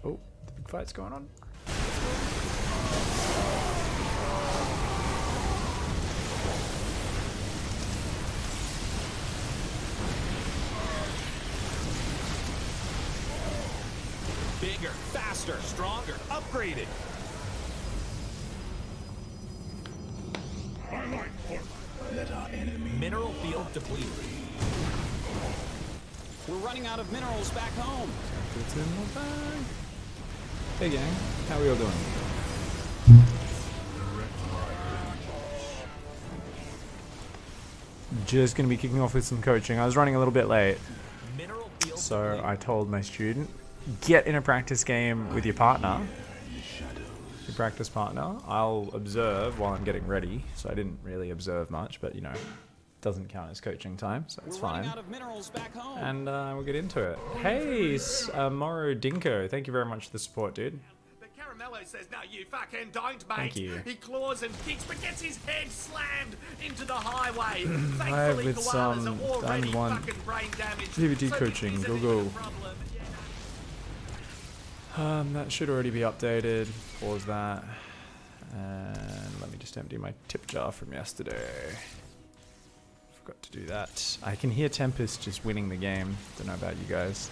Oh, the big fight's going on. Bigger, faster, stronger, upgraded. Let our enemy Mineral field depleted. We're running out of minerals back home. It's in the bag. Hey gang, how are we all doing? Just gonna be kicking off with some coaching. I was running a little bit late, Mineral field so depleted. I told my student, get in a practice game with your partner. Your practice partner. I'll observe while I'm getting ready. So I didn't really observe much, but you know, doesn't count as coaching time, so it's We're running fine. out of minerals back home. And we'll get into it. Hey, Moro Dinko, thank you very much for the support, dude. But Caramello says, no, you fucking don't, mate. Thank you. He claws and kicks, but gets his head slammed into the highway. I have Thankfully, with koalas some are already Diamond 1 fucking brain damaged. PvT so coaching, this go isn't go. even a problem. Yeah, no. That should already be updated. Pause that. And let me just empty my tip jar from yesterday. Forgot to do that. I can hear Tempest just winning the game. Don't know about you guys.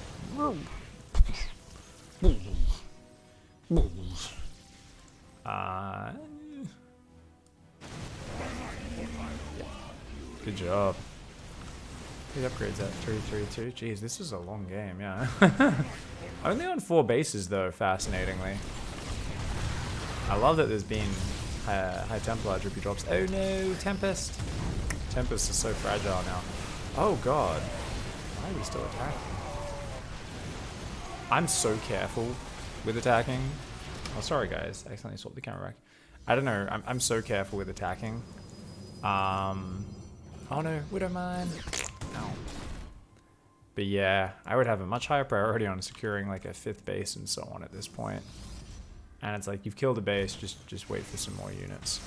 Good job. Good upgrades at 332. Jeez, this is a long game, yeah. Only on 4 bases though, fascinatingly. I love that there's been high Templar drippy drops. Oh no, Tempest! Tempest is so fragile now. Oh god. Why are we still attacking? I'm so careful with attacking. Oh, sorry guys. I accidentally swapped the camera back. I don't know. I'm so careful with attacking. Oh no, Widowmine. Ow. But yeah, I would have a much higher priority on securing like a 5th base and so on at this point. And it's like, you've killed a base, just wait for some more units.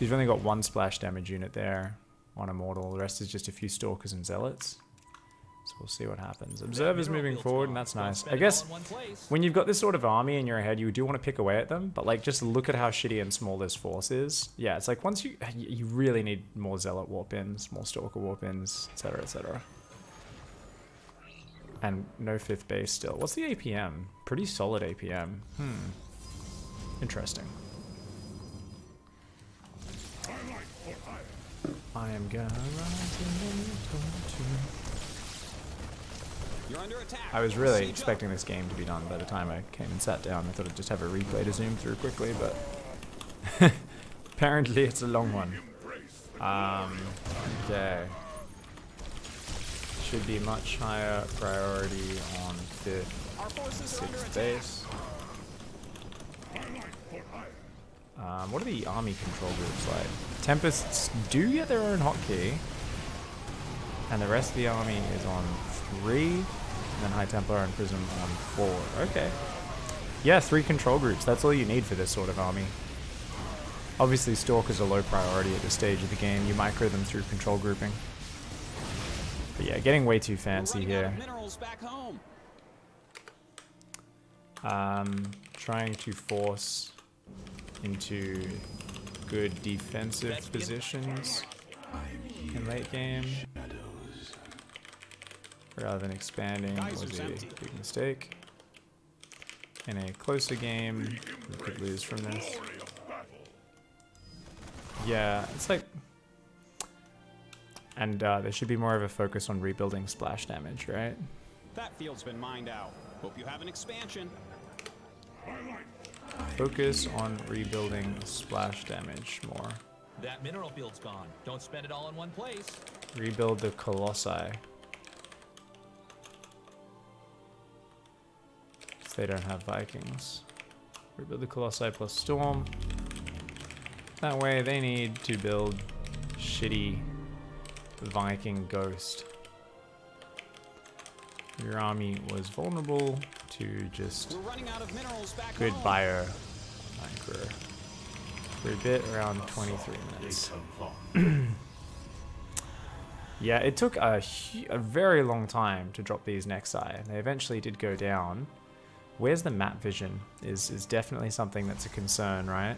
You've only got 1 splash damage unit there on Immortal. The rest is just a few Stalkers and Zealots. So we'll see what happens. Observer's moving forward, and that's nice. I guess when you've got this sort of army in your head, you do want to pick away at them, but like just look at how shitty and small this force is. Yeah, it's like once you really need more Zealot warp-ins, more Stalker warp-ins, etc, etc. And no 5th base still. What's the APM? Pretty solid APM. Interesting. I am gonna You're under attack. I was really Siege expecting this game to be done by the time I came and sat down. I thought I'd just have a replay to zoom through quickly, but apparently it's a long one. Okay. Should be much higher priority on 5th, Our forces are under 6th attack. base. What are the army control groups like? Tempests do get their own hotkey, and the rest of the army is on 3, and then High Templar and Prism on 4. Okay. Yeah, 3 control groups. That's all you need for this sort of army. Obviously, Stalkers are low priority at this stage of the game. You micro them through control grouping. But yeah, getting way too fancy We're running out here. of minerals back home. Trying to force into good defensive positions in late game rather than expanding was a big mistake. In a closer game, we could lose from this. Yeah, it's like... And there should be more of a focus on rebuilding splash damage, right? That field's been mined out. Hope you have an expansion. Focus on rebuilding splash damage more. That mineral field's gone. Don't spend it all in one place. Rebuild the Colossi. Because they don't have Vikings. Rebuild the Colossi plus Storm. That way they need to build shitty Viking Ghost. Your army was vulnerable to just We're running out of minerals back good home. bio micro. For a bit around 23 minutes. Yeah, it took a very long time to drop these Nexi. They eventually did go down, Where's the map vision is definitely something that's a concern, right?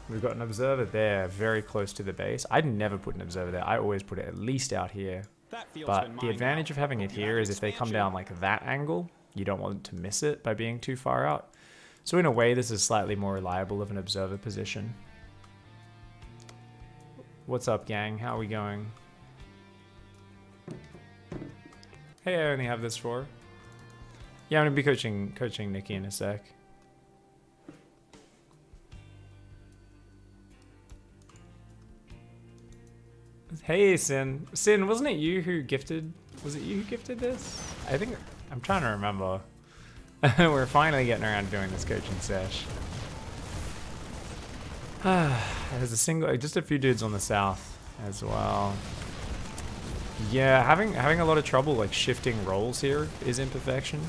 We've got an observer there, very close to the base. I'd never put an observer there. I always put it at least out here. But the advantage of having it here is if they come down like that angle, you don't want to miss it by being too far out. So in a way, this is slightly more reliable of an observer position. What's up, gang? How are we going? Hey, I only have this for. Yeah, I'm gonna be coaching Nikki in a sec. Hey, Sin. Sin, wasn't it you who gifted? Was it you who gifted this? I think I'm trying to remember. We're finally getting around to doing this coaching sesh. There's just a few dudes on the south as well. Yeah, having a lot of trouble like shifting roles here is imperfection.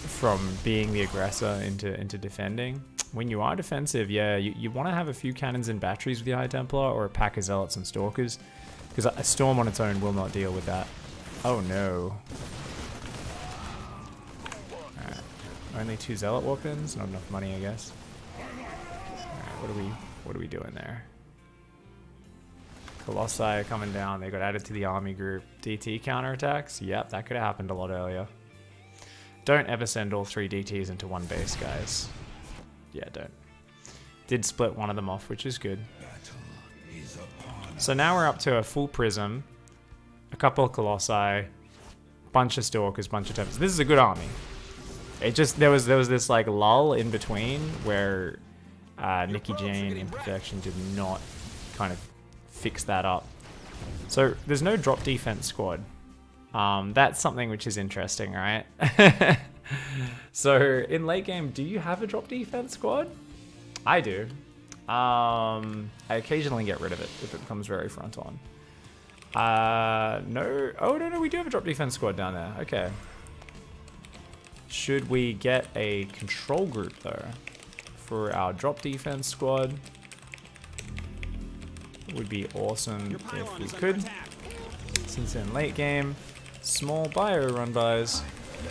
From being the aggressor into defending. When you are defensive, yeah, you want to have a few cannons and batteries with your High Templar, or a pack of zealots and stalkers, because a storm on its own will not deal with that. Oh no. Alright. Only 2 zealot weapons, not enough money, I guess. Alright, what are we doing there? Colossi are coming down. They got added to the army group. DT counterattacks? Yep, that could have happened a lot earlier. Don't ever send all 3 DTs into one base, guys. Yeah, don't. Did split one of them off, which is good. So now we're up to a full prism, a couple of colossi, bunch of stalkers, bunch of tempers. This is a good army. It just there was this like lull in between where Nikki Jane Imperfection did not kind of fix that up. So there's no drop defense squad. That's something which is interesting, right? So in late game, do you have a drop defense squad? I do. I occasionally get rid of it if it becomes very front on. No. Oh, no, we do have a drop defense squad down there. Okay. Should we get a control group, though, for our drop defense squad? Would be awesome if we could. Since in late game, small bio run-bys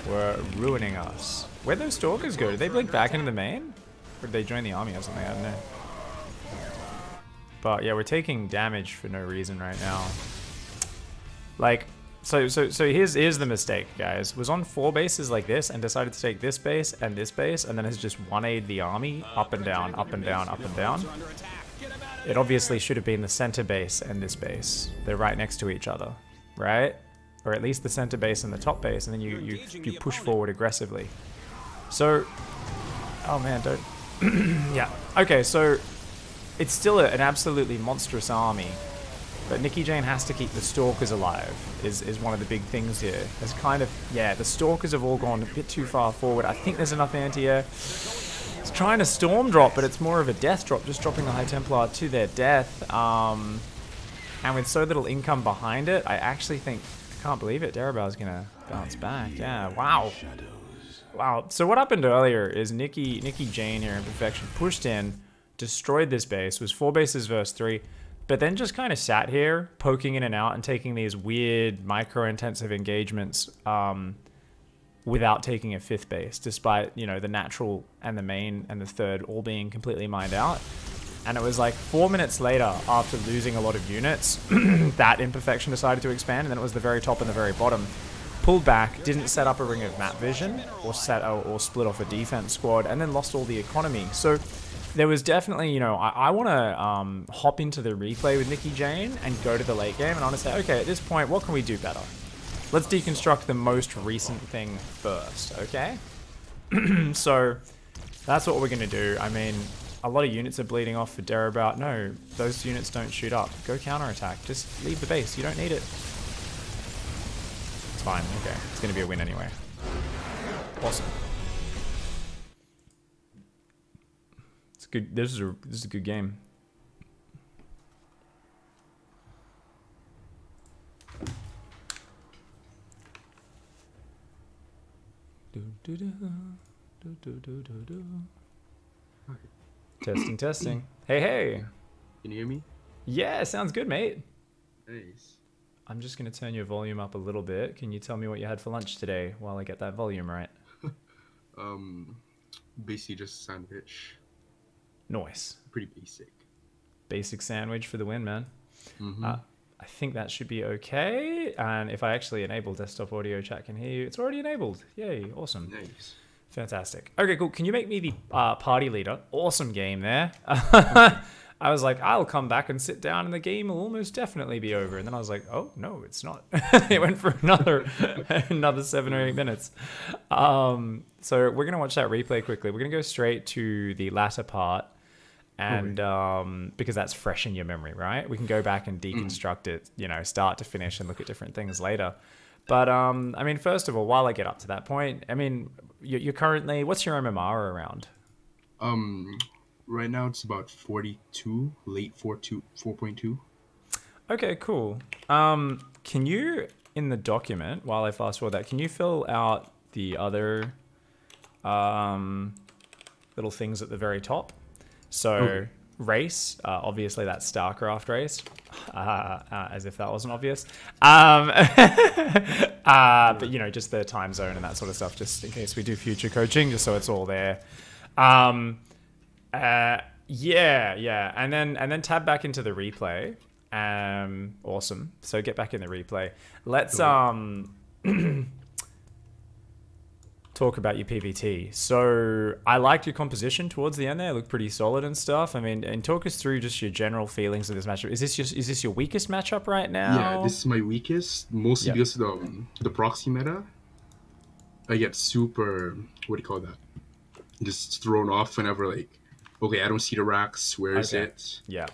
were ruining us. Where'd those stalkers go? Did they blink back into the main? Or did they join the army or something? I don't know. But yeah, we're taking damage for no reason right now. Like, so here's the mistake, guys. Was on 4 bases like this and decided to take this base, and then has just 1A'd the army up and down, up and down, up and down. It obviously should have been the center base and this base. They're right next to each other, right? Or at least the center base and the top base, and then you push forward aggressively. So, oh man, don't. Yeah. Okay, so it's still an absolutely monstrous army, but Nikki Jane has to keep the stalkers alive. Is one of the big things here. There's kind of, yeah, the stalkers have all gone a bit too far forward. I think there's enough anti-air. It's trying to storm drop, but it's more of a death drop, just dropping the High Templar to their death. And with so little income behind it, I actually think, I can't believe it, Darabal's gonna bounce back. Yeah, wow. Wow. So what happened earlier is Nikki Jane here in Perfection pushed in, destroyed this base, was 4 bases versus 3, but then just kind of sat here, poking in and out and taking these weird micro-intensive engagements without taking a 5th base, despite, you know, the natural and the main and the 3rd all being completely mined out. And it was like 4 minutes later, after losing a lot of units, that Imperfection decided to expand, and then it was the very top and the very bottom. Pulled back, didn't set up a ring of map vision, or split off a defense squad, and then lost all the economy. So there was definitely, you know, I want to hop into the replay with Nikki Jane and go to the late game, and I want to say, okay, at this point, what can we do better? Let's deconstruct the most recent thing first, okay? So that's what we're going to do. I mean, a lot of units are bleeding off for Darabout. No, those units don't shoot up. Go counterattack. Just leave the base. You don't need it. It's fine. Okay. It's going to be a win anyway. Awesome. It's good. This is a good game. Testing. Hey, hey. Can you hear me? Yeah, sounds good, mate. Nice. I'm just going to turn your volume up a little bit. Can you tell me what you had for lunch today while I get that volume right? Basically just sandwich. Nice. Pretty basic. Basic sandwich for the win, man. Mm-hmm. I think that should be okay. And if I actually enable desktop audio, chat can hear you. It's already enabled. Yay, awesome. Nice. Fantastic. Okay, cool. Can you make me the party leader? Awesome game there. I was like, I'll come back and sit down and the game will almost definitely be over. And then I was like, oh, no, it's not. It went for another 7 or 8 minutes. So we're going to watch that replay quickly. We're going to go straight to the latter part. And because that's fresh in your memory, right? We can go back and deconstruct it, you know, start to finish and look at different things later. But, I mean, first of all, while I get up to that point, I mean, you're currently, what's your MMR around? Right now it's about 42, late 4.2. Okay, cool. Can you, in the document, while I fast forward that, can you fill out the other little things at the very top? So race, obviously that's StarCraft race, as if that wasn't obvious. But you know, just the time zone and that sort of stuff, just in case we do future coaching, just so it's all there. Yeah, and then tab back into the replay. Awesome. So get back in the replay. Let's talk about your PvT. So I liked your composition towards the end there. It looked pretty solid and stuff. I mean, and talk us through just your general feelings of this matchup. Is this your weakest matchup right now? Yeah, this is my weakest, mostly because of the proxy meta. I get super, what do you call that? Just thrown off whenever, like, okay, I don't see the racks. Where is it? Yeah.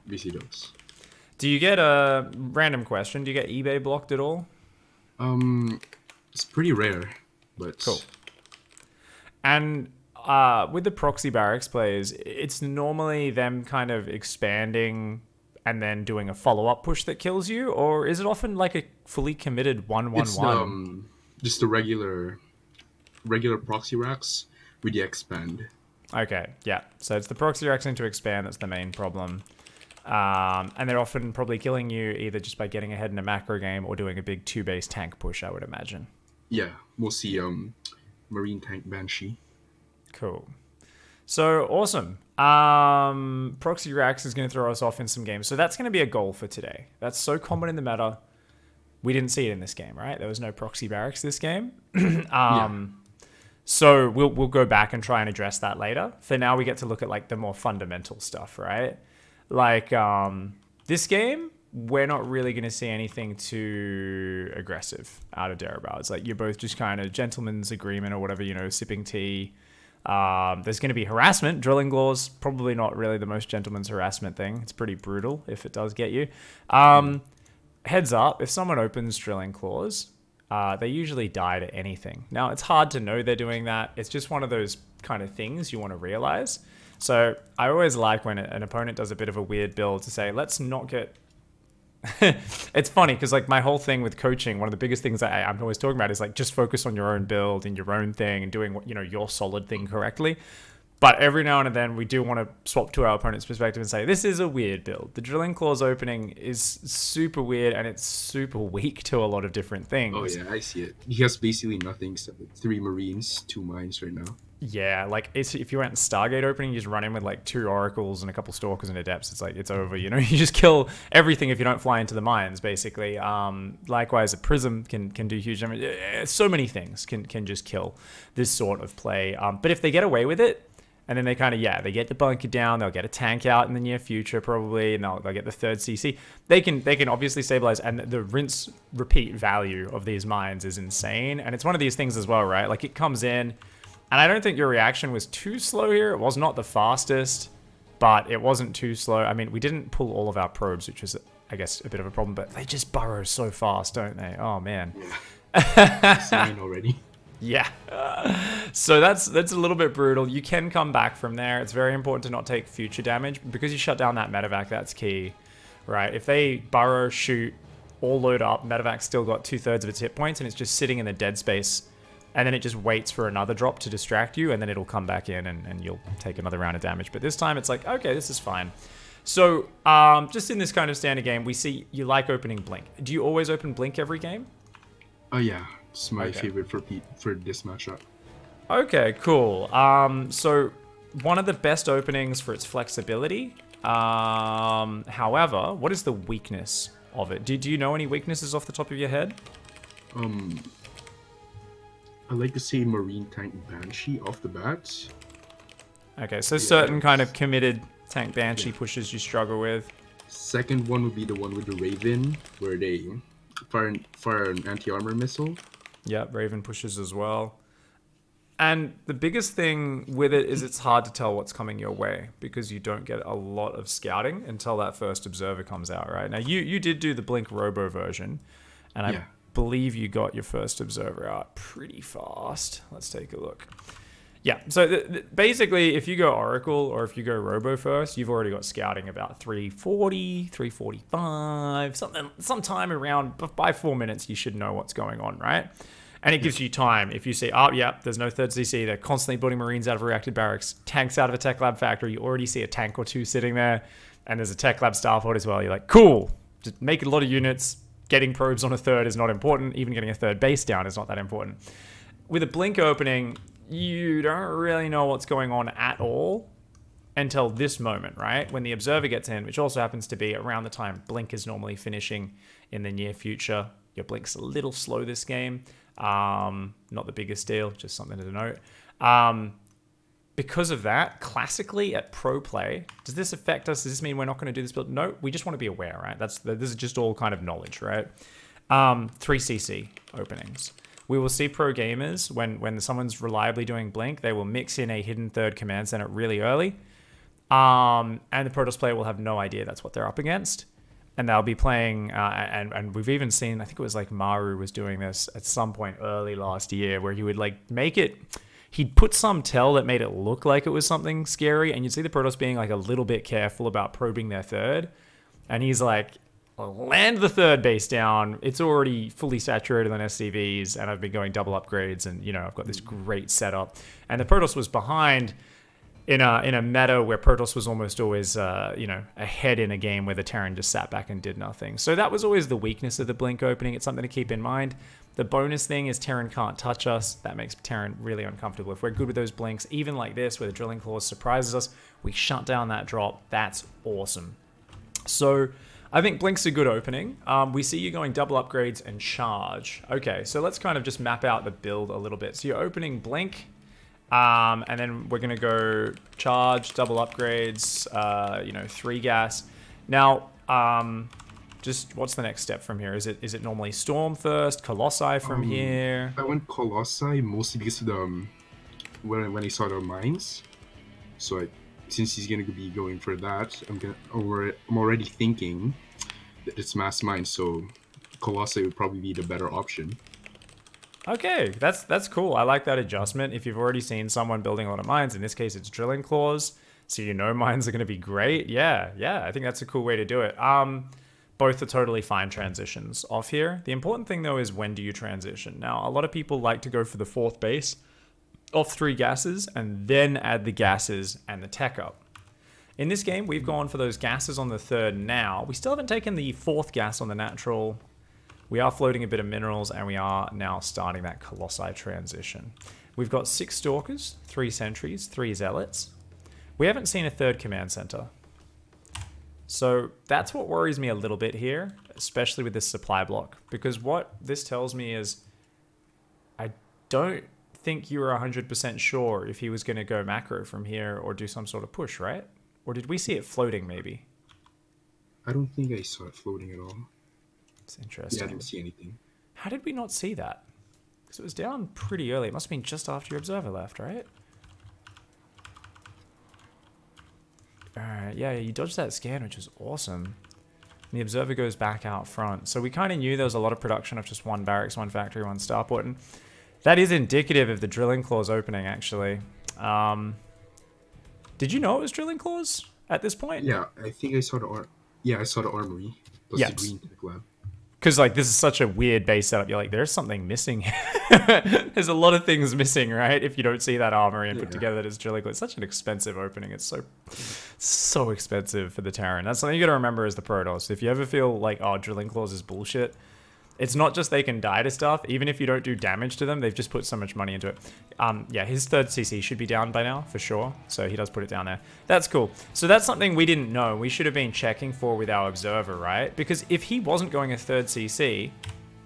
Basically those. Do you get a random question? Do you get eBay blocked at all? It's pretty rare. But cool. And with the proxy barracks plays, it's normally them kind of expanding and then doing a follow-up push that kills you, or is it often like a fully committed 1-1-1? It's just the regular proxy racks with the expand. Okay, yeah. So it's the proxy racks into expand that's the main problem. And they're often probably killing you either just by getting ahead in a macro game or doing a big 2-base tank push, I would imagine. Yeah, mostly Marine Tank Banshee. Cool. So, awesome. Proxy Racks is going to throw us off in some games. So that's going to be a goal for today. That's so common in the meta. We didn't see it in this game, right? There was no Proxy Barracks this game. So we'll go back and try and address that later. For now, we get to look at like the more fundamental stuff, right? Like this game, we're not really going to see anything too aggressive out of Darabao. It's like you're both just kind of gentleman's agreement or whatever, you know, sipping tea. There's going to be harassment. Drilling Claws, probably not really the most gentleman's harassment thing. It's pretty brutal if it does get you. Heads up, if someone opens Drilling Claws, they usually die to anything. Now, it's hard to know they're doing that. It's just one of those kind of things you want to realize. So I always like when an opponent does a bit of a weird build to say, let's not get... It's funny because like my whole thing with coaching, one of the biggest things I'm always talking about is like just focus on your own build and your own thing and doing what, you know, your solid thing correctly. But every now and then we do want to swap to our opponent's perspective and say, this is a weird build. The Drilling Claws opening is super weird and it's super weak to a lot of different things. Oh yeah, I see it. He has basically nothing except 3 Marines, 2 mines right now. Yeah, like if you went Stargate opening, you just run in with like 2 Oracles and a couple Stalkers and Adepts. It's like, it's over, you know? You just kill everything if you don't fly into the mines, basically. Likewise, a Prism can do huge damage. So many things can just kill this sort of play. But if they get away with it, and then they kind of, they get the bunker down, they'll get a tank out in the near future probably, and they'll get the 3rd CC. They can obviously stabilize, and the rinse repeat value of these mines is insane. And it's one of these things as well, right? Like it comes in, and I don't think your reaction was too slow here. It was not the fastest, but it wasn't too slow. I mean, we didn't pull all of our probes, which was, I guess, a bit of a problem, but they just burrow so fast, don't they? Oh, man. Yeah. Already. Yeah. So that's a little bit brutal. You can come back from there. It's very important to not take future damage. Because you shut down that medevac, that's key, right? If they burrow, shoot, all load up, medevac's still got 2/3 of its hit points, and it's just sitting in the dead space. And then it just waits for another drop to distract you, and then it'll come back in, and you'll take another round of damage. But this time it's like, okay, this is fine. So, just in this kind of standard game, we see you like opening Blink. Do you always open Blink every game? Oh yeah, it's my favorite for this matchup. Okay, cool. So one of the best openings for its flexibility. However, what is the weakness of it? Do you know any weaknesses off the top of your head? I like to say Marine Tank Banshee off the bat. Okay, so certain kind of committed Tank Banshee pushes you struggle with. Second one would be the one with the Raven, where they fire an anti-armor missile. Yeah, Raven pushes as well. And the biggest thing with it is it's hard to tell what's coming your way because you don't get a lot of scouting until that first observer comes out, right? Now, you did do the Blink Robo version, and I believe you got your first observer out pretty fast. Let's take a look. Yeah, so basically, if you go Oracle or if you go Robo first, you've already got scouting about 340, 345, sometime around, by 4 minutes, you should know what's going on, right? And it gives you time. If you see, oh, yeah, there's no third CC, they're constantly building Marines out of a reacted barracks, tanks out of a tech lab factory, you already see a tank or two sitting there, and there's a tech lab starport as well. You're like, cool, just make a lot of units. Getting probes on a third is not important. Even getting a third base down is not that important. With a Blink opening, you don't really know what's going on at all until this moment, right? When the observer gets in, which also happens to be around the time Blink is normally finishing in the near future. Your Blink's a little slow this game. Not the biggest deal, just something to note. Because of that, classically at pro play, does this affect us? Does this mean we're not going to do this build? No, we just want to be aware, right? This is just all kind of knowledge, right? 3cc openings. We will see pro gamers, when someone's reliably doing Blink, they will mix in a hidden third command center really early. And the Protoss player will have no idea that's what they're up against. And they'll be playing, and we've even seen, I think it was like Maru was doing this at some point early last year, where he would like make it, he'd put some tell that made it look like it was something scary, and you'd see the Protoss being like a little bit careful about probing their third. And he's like, land the third base down. It's already fully saturated on SCVs, and I've been going double upgrades, and you know, I've got this great setup. And the Protoss was behind in a meta where Protoss was almost always you know, ahead in a game where the Terran just sat back and did nothing. So that was always the weakness of the Blink opening. It's something to keep in mind. The bonus thing is Terran can't touch us. That makes Terran really uncomfortable. If we're good with those Blinks, even like this, where the Drilling Claws surprises us, we shut down that drop. That's awesome. So I think Blink's a good opening. We see you going double upgrades and charge. Okay, so let's kind of just map out the build a little bit. So you're opening Blink, and then we're going to go charge, double upgrades, you know, 3 gas. Now, just what's the next step from here? Is it normally Storm first, Colossi from here? I went Colossi mostly because of the when I saw the mines. So since he's gonna be going for that, I'm already thinking that it's mass mines. So Colossi would probably be the better option. Okay, that's cool. I like that adjustment. If you've already seen someone building a lot of mines, in this case it's Drilling Claws, so you know mines are going to be great. Yeah, I think that's a cool way to do it. Both are totally fine transitions off here. The important thing though is, when do you transition? Now, a lot of people like to go for the 4th base off 3 gases and then add the gases and the tech up. In this game, we've gone for those gases on the 3rd now. We still haven't taken the 4th gas on the natural. We are floating a bit of minerals, and we are now starting that Colossi transition. We've got 6 Stalkers, 3 Sentries, 3 Zealots. We haven't seen a 3rd command center. So that's what worries me a little bit here, especially with this supply block. Because what this tells me is, I don't think you were 100% sure if he was going to go macro from here or do some sort of push, right? Or did we see it floating maybe? I don't think I saw it floating at all. It's interesting. Yeah, I didn't see anything. How did we not see that? Because it was down pretty early. It must have been just after your observer left, right? Alright, yeah, you dodged that scan, which was awesome. And the observer goes back out front. So we kind of knew there was a lot of production of just 1 barracks, 1 factory, 1 starport. And that is indicative of the Drilling Claws opening, actually. Did you know it was Drilling Claws at this point? Yeah, I think I saw the I saw the armory. Plus the green tech lab. Because, like, this is such a weird base setup. You're like, there's something missing. There's a lot of things missing, right? If you don't see that armory and put together that is drilling. It's such an expensive opening. It's so expensive for the Terran. That's something you got to remember as the Protoss. If you ever feel like, oh, drilling claws is bullshit, it's not just they can die to stuff. Even if you don't do damage to them, they've just put so much money into it. Yeah, his third CC should be down by now, for sure. So he does put it down there. That's cool. So that's something we didn't know. We should have been checking for with our observer, right? Because if he wasn't going a third CC,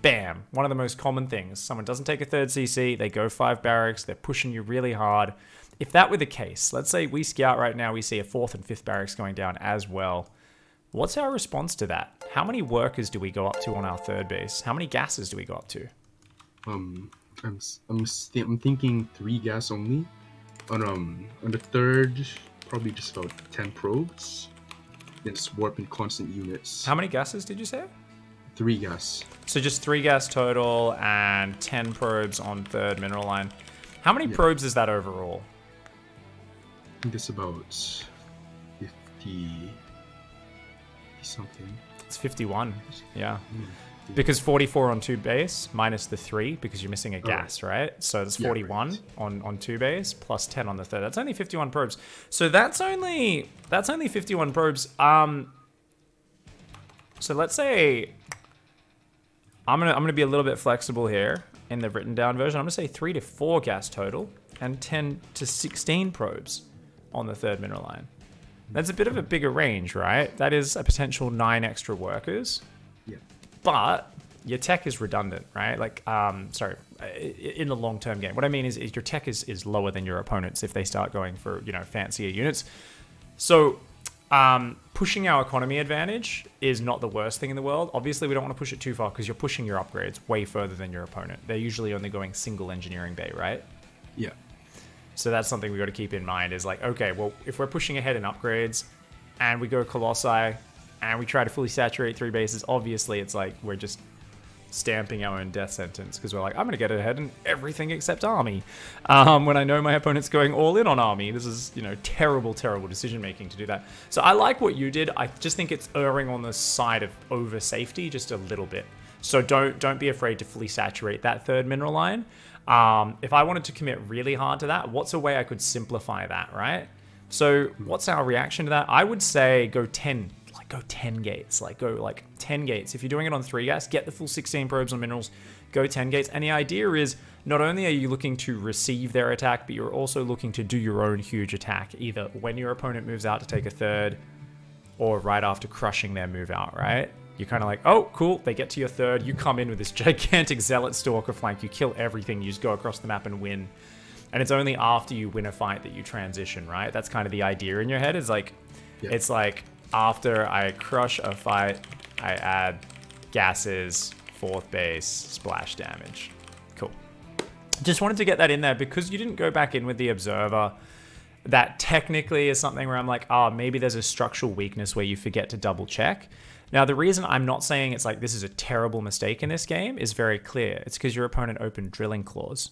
bam, one of the most common things. Someone doesn't take a third CC, they go 5 barracks, they're pushing you really hard. If that were the case, let's say we scout right now, we see a 4th and 5th barracks going down as well. What's our response to that? How many workers do we go up to on our third base? How many gases do we go up to? I'm thinking 3 gas only. On the third, probably just about 10 probes. Then just warp in constant units. How many gases did you say? 3 gas. So just 3 gas total and 10 probes on third mineral line. How many probes is that overall? I think it's about 50 something. It's 51, yeah. Because 44 on 2 base minus the 3 because you're missing a gas, right? So it's 41 on 2 base plus 10 on the third. That's only 51 probes. So that's only 51 probes. So let's say I'm gonna be a little bit flexible here in the written down version. I'm gonna say 3 to 4 gas total and 10 to 16 probes on the third mineral line. That's a bit of a bigger range, right? That is a potential 9 extra workers. Yeah. But your tech is redundant, right? Like, sorry, in the long-term game. What I mean is your tech is lower than your opponents if they start going for, you know, fancier units. So pushing our economy advantage is not the worst thing in the world. Obviously, we don't want to push it too far because you're pushing your upgrades way further than your opponent. They're usually only going single engineering bay, right? Yeah. So that's something we got to keep in mind is like, okay, well, if we're pushing ahead in upgrades and we go Colossi and we try to fully saturate 3 bases, obviously it's like we're just stamping our own death sentence because we're like, I'm going to get ahead in everything except army. When I know my opponent's going all in on army, this is, you know, terrible, terrible decision making to do that. So I like what you did. I just think it's erring on the side of over safety just a little bit. So don't be afraid to fully saturate that third mineral line. If I wanted to commit really hard to that, what's a way I could simplify that, right? So what's our reaction to that? I would say go 10 gates, go 10 gates. If you're doing it on 3 gas, get the full 16 probes on minerals, go 10 gates. And the idea is not only are you looking to receive their attack, but you're also looking to do your own huge attack, either when your opponent moves out to take a third or right after crushing their move out, right? You're kind of like, oh, cool, they get to your third, you come in with this gigantic Zealot Stalker flank, you kill everything, you just go across the map and win. And it's only after you win a fight that you transition, right? That's kind of the idea in your head, is like, it's like, after I crush a fight, I add gases, 4th base, splash damage. Cool. Just wanted to get that in there because you didn't go back in with the Observer. That technically is something where I'm like, oh, maybe there's a structural weakness where you forget to double check. Now, the reason I'm not saying it's like this is a terrible mistake in this game is very clear. It's because your opponent opened drilling claws.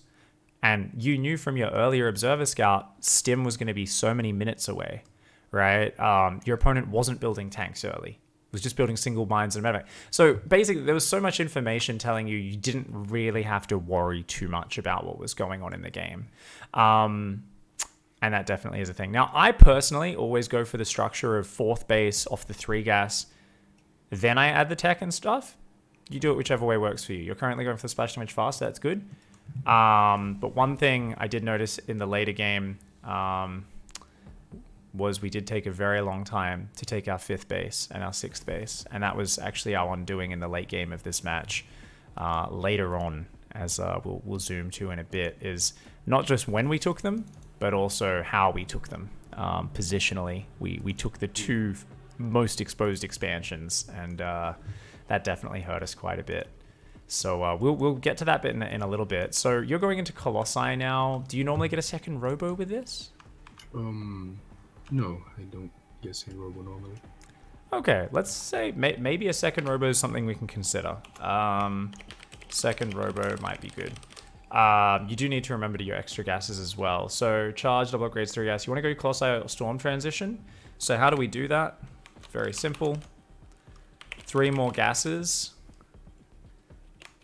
And you knew from your earlier Observer Scout, Stim was going to be so many minutes away, right? Your opponent wasn't building tanks early. It was just building single mines and medevac. So basically, there was so much information telling you you didn't really have to worry too much about what was going on in the game. And that definitely is a thing. Now, I personally always go for the structure of 4th base off the 3 gas. Then I add the tech and stuff. You do it whichever way works for you. You're currently going for the splash damage fast. That's good. But one thing I did notice in the later game was we did take a very long time to take our 5th base and our 6th base. And that was actually our undoing in the late game of this match. Later on, as we'll zoom to in a bit, is not just when we took them, but also how we took them. Positionally, we took the 2 most exposed expansions, and that definitely hurt us quite a bit. So we'll get to that bit in a little bit. So you're going into Colossi now. Do you normally get a second robo with this? No, I don't get a second robo normally. Okay, let's say maybe a second robo is something we can consider. Second robo might be good. You do need to remember to your extra gases as well. So charge, double upgrades, 3 gas. You want to go Colossi or Storm transition. So how do we do that? Very simple. 3 more gases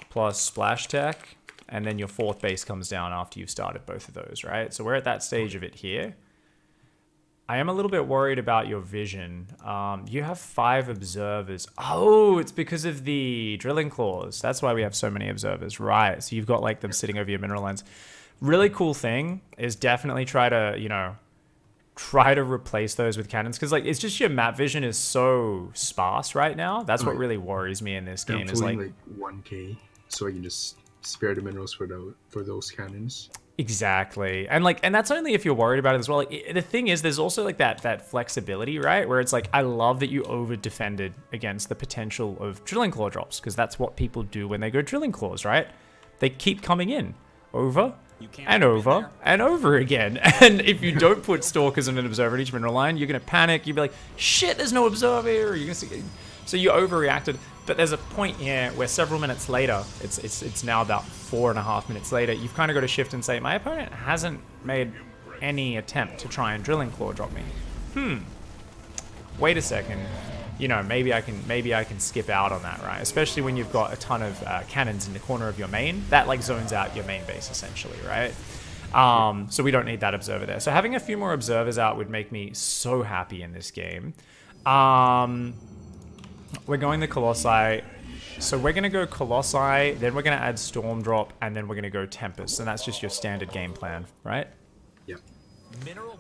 plus splash tech, and then your 4th base comes down after you've started both of those, right? So we're at that stage of it here. I am a little bit worried about your vision. You have 5 observers. Oh, it's because of the drilling claws. That's why we have so many observers, right? So you've got like them sitting over your mineral lines. Really cool thing is definitely try to, you know, try to replace those with cannons, because like it's just your map vision is so sparse right now. That's what really worries me in this game. Is like 1K, so I can just spare the minerals for those cannons. Exactly. And like, and that's only if you're worried about it as well. Like, the thing is, there's also like that flexibility, right? Where it's like, I love that you over defended against the potential of drilling claw drops, because that's what people do when they go drilling claws, right? They keep coming in over and over and over again. And if you don't put stalkers and an observer at each mineral line, you're going to panic. You'll be like, shit, there's no observer here. You're gonna see. So you overreacted. But there's a point here where several minutes later, it's now about 4.5 minutes later, you've kind of got to shift and say, my opponent hasn't made any attempt to try and drilling claw drop me. Wait a second. You know, maybe I can skip out on that, right? Especially when you've got a ton of cannons in the corner of your main. That like zones out your main base essentially, right? So we don't need that observer there. So having a few more observers out would make me so happy in this game. We're going the Colossi. So we're going to go Colossi, then we're going to add Storm Drop, and then we're going to go Tempest. And that's just your standard game plan, right? Yep.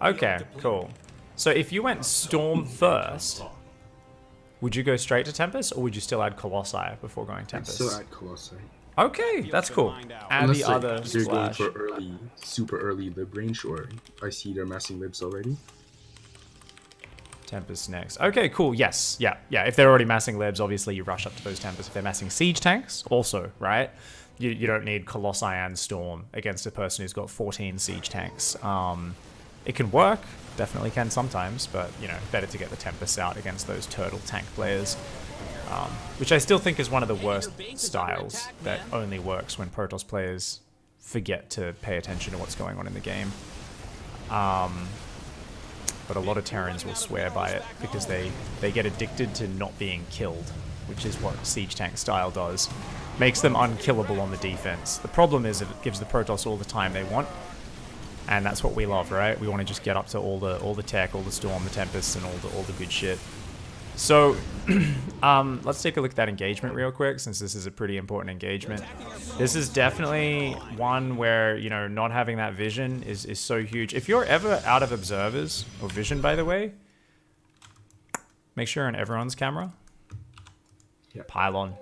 Okay, cool. So if you went Storm first, would you go straight to Tempest, or would you still add Colossi before going Tempest? I'd still add Colossi. Okay, that's cool. Add Unless, the like, other they're going splash. for super early lib range, or I see they're massing libs already. Tempest next. Okay, cool. Yes. Yeah. If they're already massing libs, obviously you rush up to those Tempests. If they're massing siege tanks, also, right? You don't need Colossi and Storm against a person who's got 14 siege tanks. It can work. Definitely can sometimes, but, you know, better to get the Tempests out against those turtle tank players. Which I still think is one of the worst styles that only works when Protoss players forget to pay attention to what's going on in the game. But a lot of Terrans will swear by it because they get addicted to not being killed, which is what siege tank style does. Makes them unkillable on the defense. The problem is that it gives the Protoss all the time they want, and that's what we love, right? We want to just get up to all the tech, all the Storm, the Tempests, and all the good shit. So, let's take a look at that engagement real quick, since this is a pretty important engagement. This is definitely one where, you know, not having that vision is so huge. If you're ever out of observers, or vision, by the way, make sure on everyone's camera. Yeah. Pylon.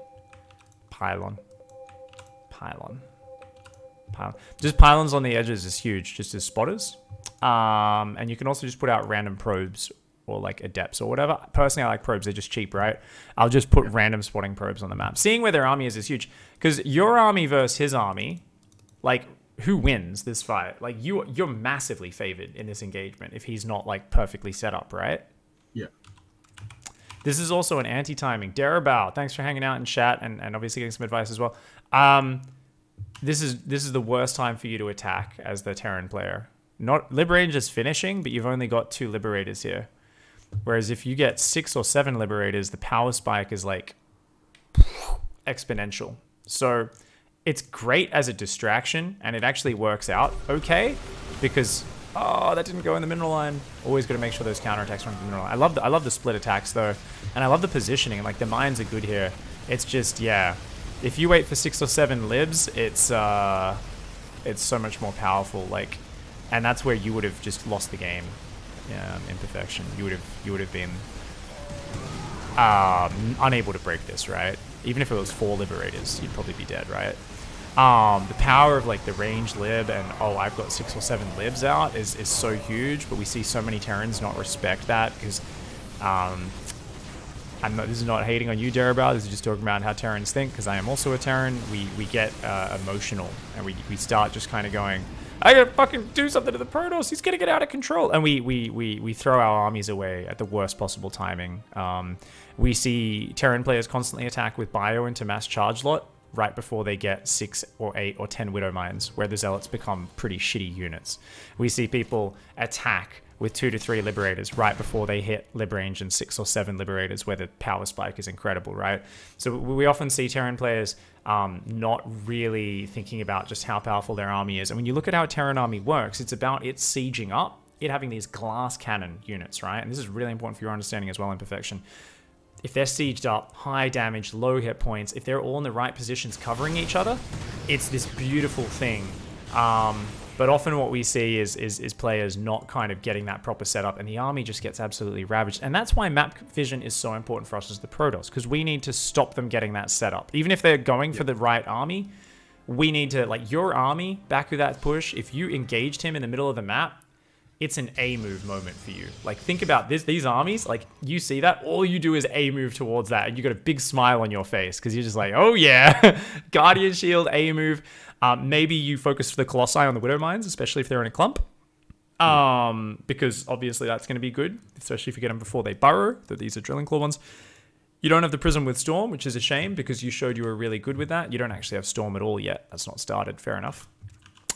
Just pylons on the edges is huge, just as spotters. And you can also just put out random probes, or like adepts or whatever. Personally, I like probes. They're just cheap, right? I'll just put random spotting probes on the map. Seeing where their army is huge. Because your army versus his army, like, who wins this fight? Like, you're massively favored in this engagement if he's not, like, perfectly set up, right? Yeah. This is also an anti-timing. Darabao, thanks for hanging out in chat and obviously getting some advice as well. This is the worst time for you to attack as the Terran player. Not Liberator is finishing, but you've only got 2 Liberators here. Whereas if you get 6 or 7 Liberators, the power spike is like exponential. So it's great as a distraction, and it actually works out okay because, oh, that didn't go in the mineral line. Always got to make sure those counterattacks run in the mineral line. I love the split attacks though, and I love the positioning. Like the mines are good here. It's just, yeah, if you wait for 6 or 7 libs, it's so much more powerful. Like, and that's where you would have just lost the game. Imperfection. You would have been unable to break this, right? Even if it was 4 Liberators, you'd probably be dead, right? The power of like the range lib and, oh, I've got 6 or 7 libs out is so huge, but we see so many Terrans not respect that because this is not hating on you, Darabao. This is just talking about how Terrans think, because I am also a Terran. We get emotional, and we start just kind of going, I gotta fucking do something to the Protoss. He's gonna get out of control, and we throw our armies away at the worst possible timing. We see Terran players constantly attack with bio into mass charge lot right before they get 6 or 8 or 10 Widow Mines, where the Zealots become pretty shitty units. We see people attack with 2 to 3 Liberators right before they hit Librange and 6 or 7 Liberators, where the power spike is incredible, right? So we often see Terran players not really thinking about just how powerful their army is. And when you look at how a Terran army works, it's about it sieging up, it having these glass cannon units, right? And this is really important for your understanding as well, Imperfection. If they're sieged up, high damage, low hit points, if they're all in the right positions covering each other, it's this beautiful thing. But often what we see is players not kind of getting that proper setup, and the army just gets absolutely ravaged. And that's why map vision is so important for us as the Protoss, because we need to stop them getting that setup. Even if they're going for the right army, we need to, like, your army, back with that push, if you engaged him in the middle of the map, it's an A move moment for you. Like, think about this, these armies, like, you see that, all you do is A move towards that, and you got a big smile on your face, because you're just like, oh yeah, Guardian Shield, A move. Maybe you focus the Colossi on the Widow Mines, especially if they're in a clump. Because obviously that's going to be good, especially if you get them before they burrow, that these are Drilling Claw ones. You don't have the Prism with Storm, which is a shame, because you showed you were really good with that. You don't actually have Storm at all yet. That's not started, fair enough.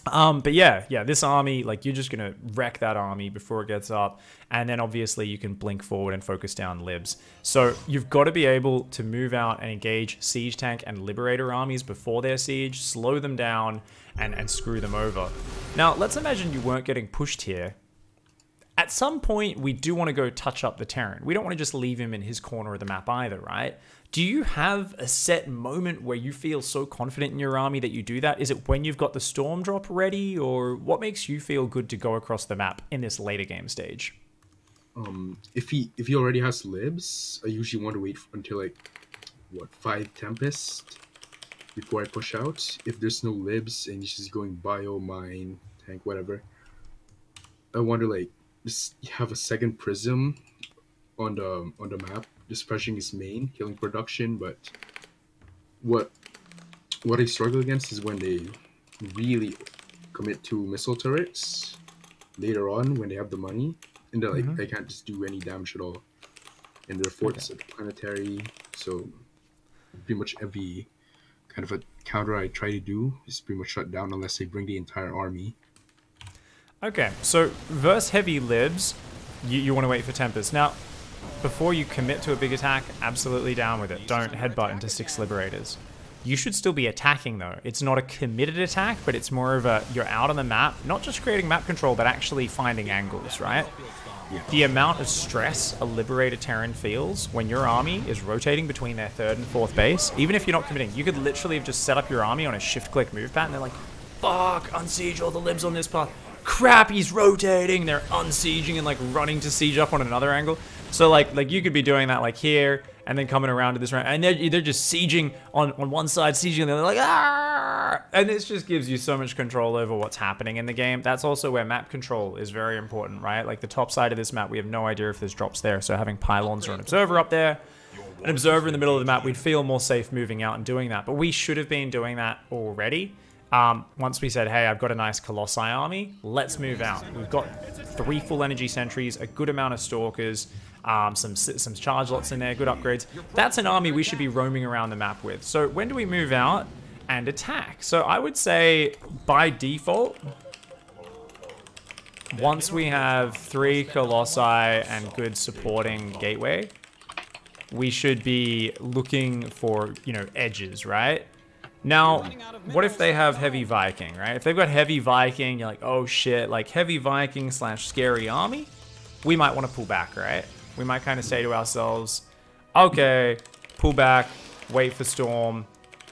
But yeah, this army, like, you're just going to wreck that army before it gets up. And then obviously you can blink forward and focus down libs. So you've got to be able to move out and engage Siege Tank and Liberator armies before their siege, slow them down, and screw them over. Now, let's imagine you weren't getting pushed here. At some point, we do want to go touch up the Terran. We don't want to just leave him in his corner of the map either, right? Do you have a set moment where you feel so confident in your army that you do that? Is it when you've got the Storm drop ready, or what makes you feel good to go across the map in this later game stage? If he already has libs, I usually want to wait until, like, what, 5 Tempest before I push out. If there's no libs and he's just going bio, mine, tank, whatever, I want to, like, just have a second Prism on the map, just pressuring his main, killing production. But what I struggle against is when they really commit to missile turrets later on when they have the money, and they're like, they can't just do any damage at all. And their forts are planetary, so pretty much every kind of a counter I try to do is pretty much shut down unless they bring the entire army. Okay, so verse heavy libs, you want to wait for Tempest. Now, before you commit to a big attack, absolutely down with it. Don't headbutt into 6 Liberators. You should still be attacking, though. It's not a committed attack, but it's more of a, you're out on the map, not just creating map control, but actually finding angles, right? Yeah. The amount of stress a Liberator Terran feels when your army is rotating between their 3rd and 4th base, even if you're not committing, you could literally have just set up your army on a shift-click move pattern. They're like, fuck, unsiege all the libs on this path. Crap, he's rotating. They're unsieging and, like, running to siege up on another angle. So like you could be doing that, like, here, and then coming around to this round, and they're just sieging on one side, sieging, and they're like, ah! And this just gives you so much control over what's happening in the game. That's also where map control is very important, right? Like, the top side of this map, we have no idea if there's drops there, so having pylons or an observer up there, an observer in the middle of the map, we'd feel more safe moving out and doing that. But we should have been doing that already. Once we said, hey, I've got a nice Colossi army, let's move out. We've got 3 full energy sentries, a good amount of stalkers, some charge lots in there, good upgrades. That's an army we should be roaming around the map with. So when do we move out and attack? So I would say by default, once we have 3 Colossi and good supporting gateway, we should be looking for, you know, edges, right? Now, what if they have Heavy Viking, right? If they've got Heavy Viking, you're like, oh shit, like Heavy Viking / scary army, we might want to pull back, right? We might kind of say to ourselves, okay, pull back, wait for Storm,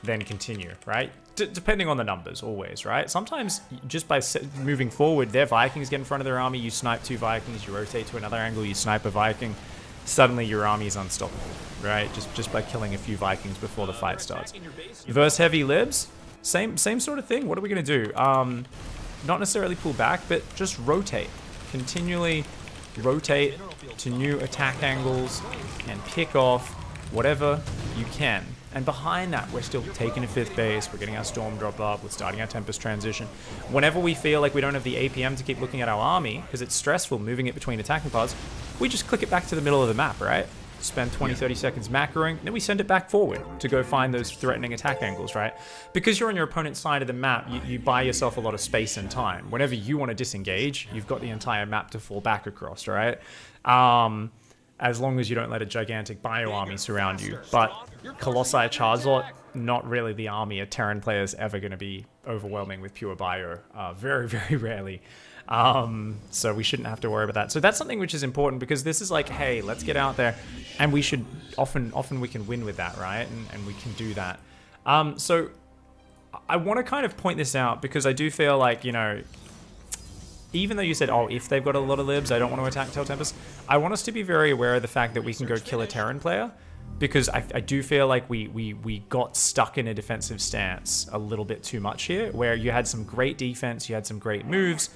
then continue, right? Depending on the numbers, always, right? Sometimes, just by moving forward, their Vikings get in front of their army, you snipe 2 Vikings, you rotate to another angle, you snipe a Viking, suddenly your army is unstoppable, right? Just by killing a few Vikings before the fight starts. Verse heavy libs, same sort of thing. What are we gonna do? Not necessarily pull back, but just rotate. Continually rotate to new attack angles and pick off whatever you can. And behind that, we're still taking a 5th base, we're getting our Storm drop up, we're starting our Tempest transition. Whenever we feel like we don't have the APM to keep looking at our army, because it's stressful moving it between attacking pods, we just click it back to the middle of the map, right? spend 20, 30 seconds macroing, then we send it back forward to go find those threatening attack angles, right? Because you're on your opponent's side of the map, you buy yourself a lot of space and time. Whenever you want to disengage, you've got the entire map to fall back across, right? As long as you don't let a gigantic bio army surround you. But Colossi charge lot, not really the army a Terran player is ever going to be overwhelming with pure bio. Very, very rarely. So we shouldn't have to worry about that. So that's something which is important, because this is like, hey, let's get out there, and we should often we can win with that, right? And we can do that. So I want to kind of point this out, because I do feel like, you know, even though you said, oh, if they've got a lot of libs, I don't want to attack Tail Tempest, I want us to be very aware of the fact that we can go kill a Terran player, because I do feel like we got stuck in a defensive stance a little bit too much here, where you had some great defense, you had some great moves,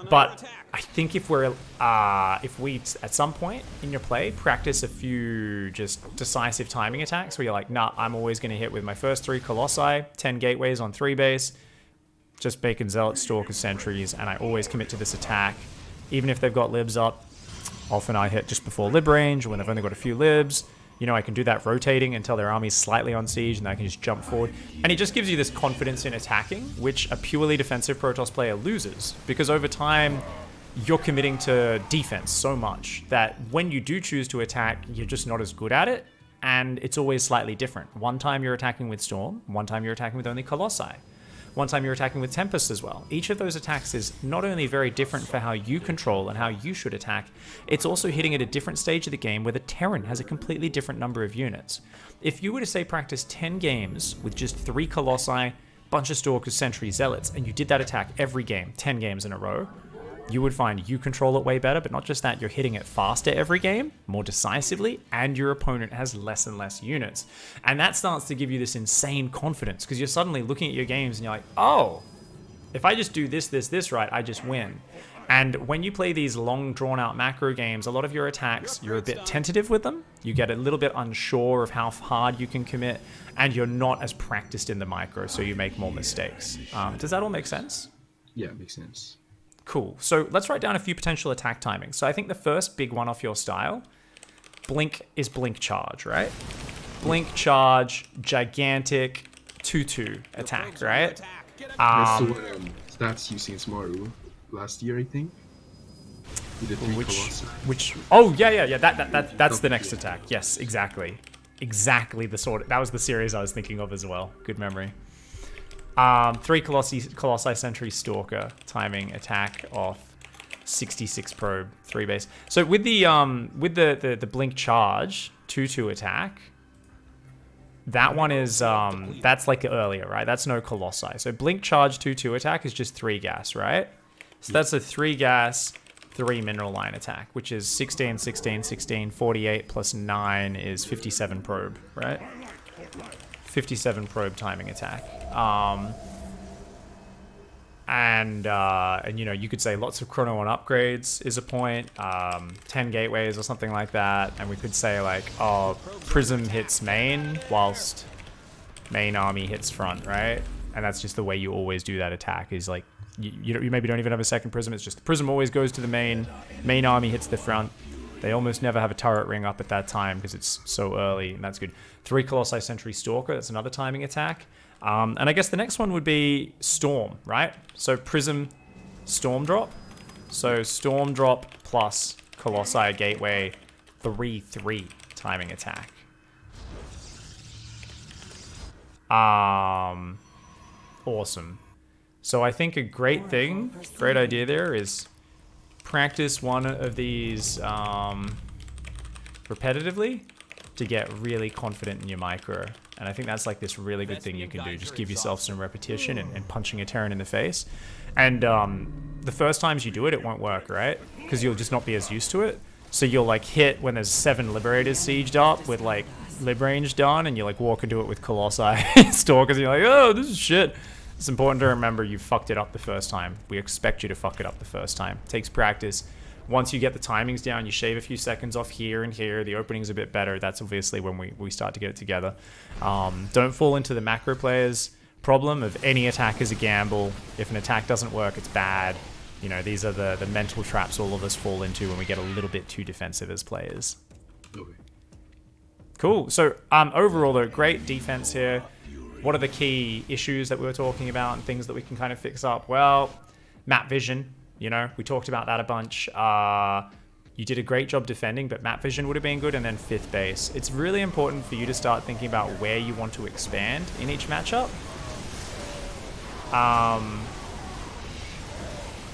but I think if we at some point in your play practice a few just decisive timing attacks where you're like, nah, I'm always going to hit with my first 3 Colossi, 10 gateways on 3 base, just Bacon Zealots, Stalkers, Sentries, and I always commit to this attack. Even if they've got libs up, often I hit just before lib range, or when they've only got a few libs. You know, I can do that rotating until their army's slightly on siege, and I can just jump forward. And it just gives you this confidence in attacking, which a purely defensive Protoss player loses. Because over time, you're committing to defense so much that when you do choose to attack, you're just not as good at it. And it's always slightly different. One time you're attacking with Storm, one time you're attacking with only Colossi. One time you're attacking with Tempest as well. Each of those attacks is not only very different for how you control and how you should attack, it's also hitting at a different stage of the game where the Terran has a completely different number of units. If you were to say practice 10 games with just 3 Colossi, bunch of Stalkers, Sentry, Zealots, and you did that attack every game, 10 games in a row, you would find you control it way better, but not just that, you're hitting it faster every game, more decisively, and your opponent has less and less units. And that starts to give you this insane confidence, because you're suddenly looking at your games and you're like, oh, if I just do this right, I just win. And when you play these long, drawn-out macro games, a lot of your attacks, you're a bit tentative with them, you get a little bit unsure of how hard you can commit, and you're not as practiced in the micro, so you make more mistakes. Does that all make sense? Yeah, it makes sense. Cool. So let's write down a few potential attack timings. So I think the first big one off your style, Blink, is Blink Charge, right? Blink Charge, gigantic 2-2 attack, right? That's the one stats you seen Smaru last year, I think. You did 3 Colossi. Oh yeah. That's the next attack. Yes, exactly. Exactly the sort of, that was the series I was thinking of as well. Good memory. 3 Colossi Sentry Stalker timing attack off 66 probe 3 base. So with the Blink Charge 2-2 attack, that one is that's like earlier, right? That's no Colossi. So Blink Charge 2-2 attack is just 3 gas, right? So that's a 3 gas 3 mineral line attack, which is 16, 16, 16, 48 plus 9 is 57 probe, right? 57 probe timing attack. And you know, you could say lots of chrono on upgrades is a point, 10 gateways or something like that, and we could say like, oh, Prism hits main whilst main army hits front, right? And that's just the way you always do that attack, is like, you maybe don't even have a second Prism, it's just the Prism always goes to the main army hits the front. They almost never have a turret ring up at that time because it's so early, and that's good. 3 Colossi Sentry Stalker, that's another timing attack. And I guess the next one would be Storm, right? So Prism, Storm Drop. So Storm Drop plus Colossi Gateway, 3-3 timing attack. Awesome. So I think a great idea there is practice one of these repetitively to get really confident in your micro. And I think that's like this really good thing you can do. Just give yourself some repetition and punching a Terran in the face. And the first times you do it, it won't work, right? Because you'll just not be as used to it. So you'll like hit when there's 7 Liberators sieged up with like lib range done, and you like walk into it with Colossi Stalkers, and you're like, oh, this is shit. It's important to remember you fucked it up the first time. We expect you to fuck it up the first time. It takes practice. Once you get the timings down, you shave a few seconds off here and here, the opening's a bit better. That's obviously when we start to get it together. Don't fall into the macro players problem of any attack is a gamble. If an attack doesn't work, it's bad. You know, these are the mental traps all of us fall into when we get a little bit too defensive as players. Okay. Cool. So overall, though, great defense here. What are the key issues that we were talking about and things that we can kind of fix up? Well, map vision. You know, we talked about that a bunch. You did a great job defending, but map vision would have been good. And then 5th base. It's really important for you to start thinking about where you want to expand in each matchup.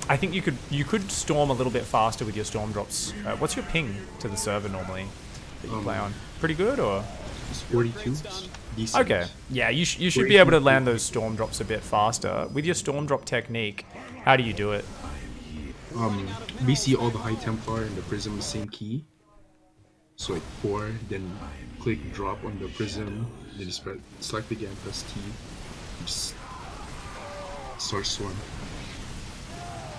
I think you could storm a little bit faster with your storm drops. What's your ping to the server normally that you play on? Pretty good, or? It's 42. Decent. Okay. Yeah, you should be able to land those storm drops a bit faster. With your storm drop technique, how do you do it? Basically all the High Templar and the Prism same key. So like 4, then click drop on the Prism, then just select again, press T, just start swarm.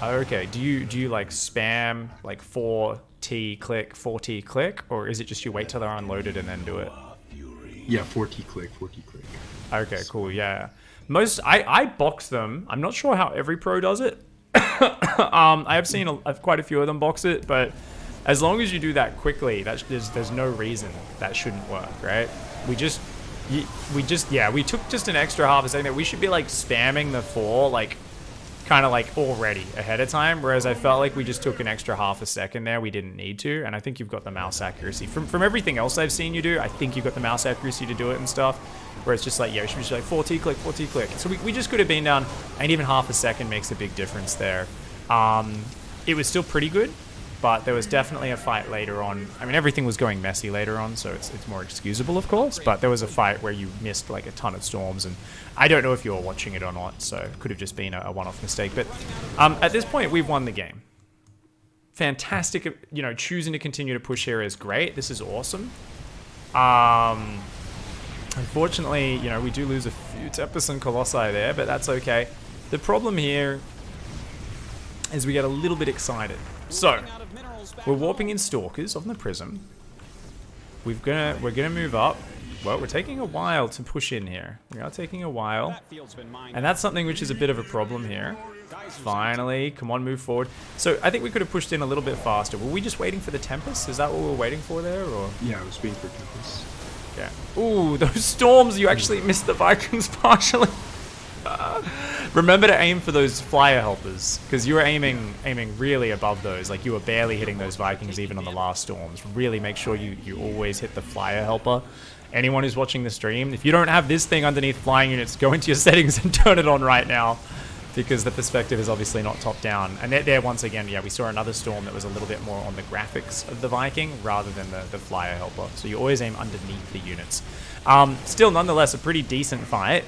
Okay. Do you like spam like 4T click, 4T click, or is it just you wait till they're unloaded and then do it? Yeah, 4T click, 4T click. Okay, cool. Yeah. I box them. I'm not sure how every pro does it. I have seen quite a few of them box it, but as long as you do that quickly, there's no reason that shouldn't work, right? We took just an extra half a second there. We should be like spamming the 4 like kind of like already ahead of time, whereas I felt like we just took an extra half a second there. We didn't need to, and I think you've got the mouse accuracy from everything else I've seen you do. I think you've got the mouse accuracy to do it and stuff, where it's just like, yeah, we should be just like 4T click, 4T click. So we just could have been down, and even half a second makes a big difference there. It was still pretty good, but there was definitely a fight later on. I mean, everything was going messy later on, so it's more excusable, of course, but there was a fight where you missed like a ton of storms, and I don't know if you were watching it or not, so it could have just been a one-off mistake. But at this point, we've won the game. Fantastic, you know, choosing to continue to push here is great. This is awesome. Unfortunately, you know, we do lose a few Tempest and Colossi there, but that's okay. The problem here is we get a little bit excited. So, we're warping in Stalkers on the Prism. We're gonna move up. Well, we're taking a while to push in here. We are taking a while. And that's something which is a bit of a problem here. Finally, come on, move forward. So, I think we could have pushed in a little bit faster. Were we just waiting for the Tempest? Is that what we were waiting for there, or? Yeah, I was waiting for Tempest. Yeah. Ooh, those storms! You actually missed the Vikings partially. Remember to aim for those flyer helpers, because you were aiming really above those. Like, you were barely hitting those Vikings even on the last storms. Really make sure you always hit the flyer helper. Anyone who's watching the stream, if you don't have this thing underneath flying units, go into your settings and turn it on right now, because the perspective is obviously not top down. And there once again, yeah, we saw another storm that was a little bit more on the graphics of the Viking rather than the flyer helper. So you always aim underneath the units. Still, nonetheless, a pretty decent fight.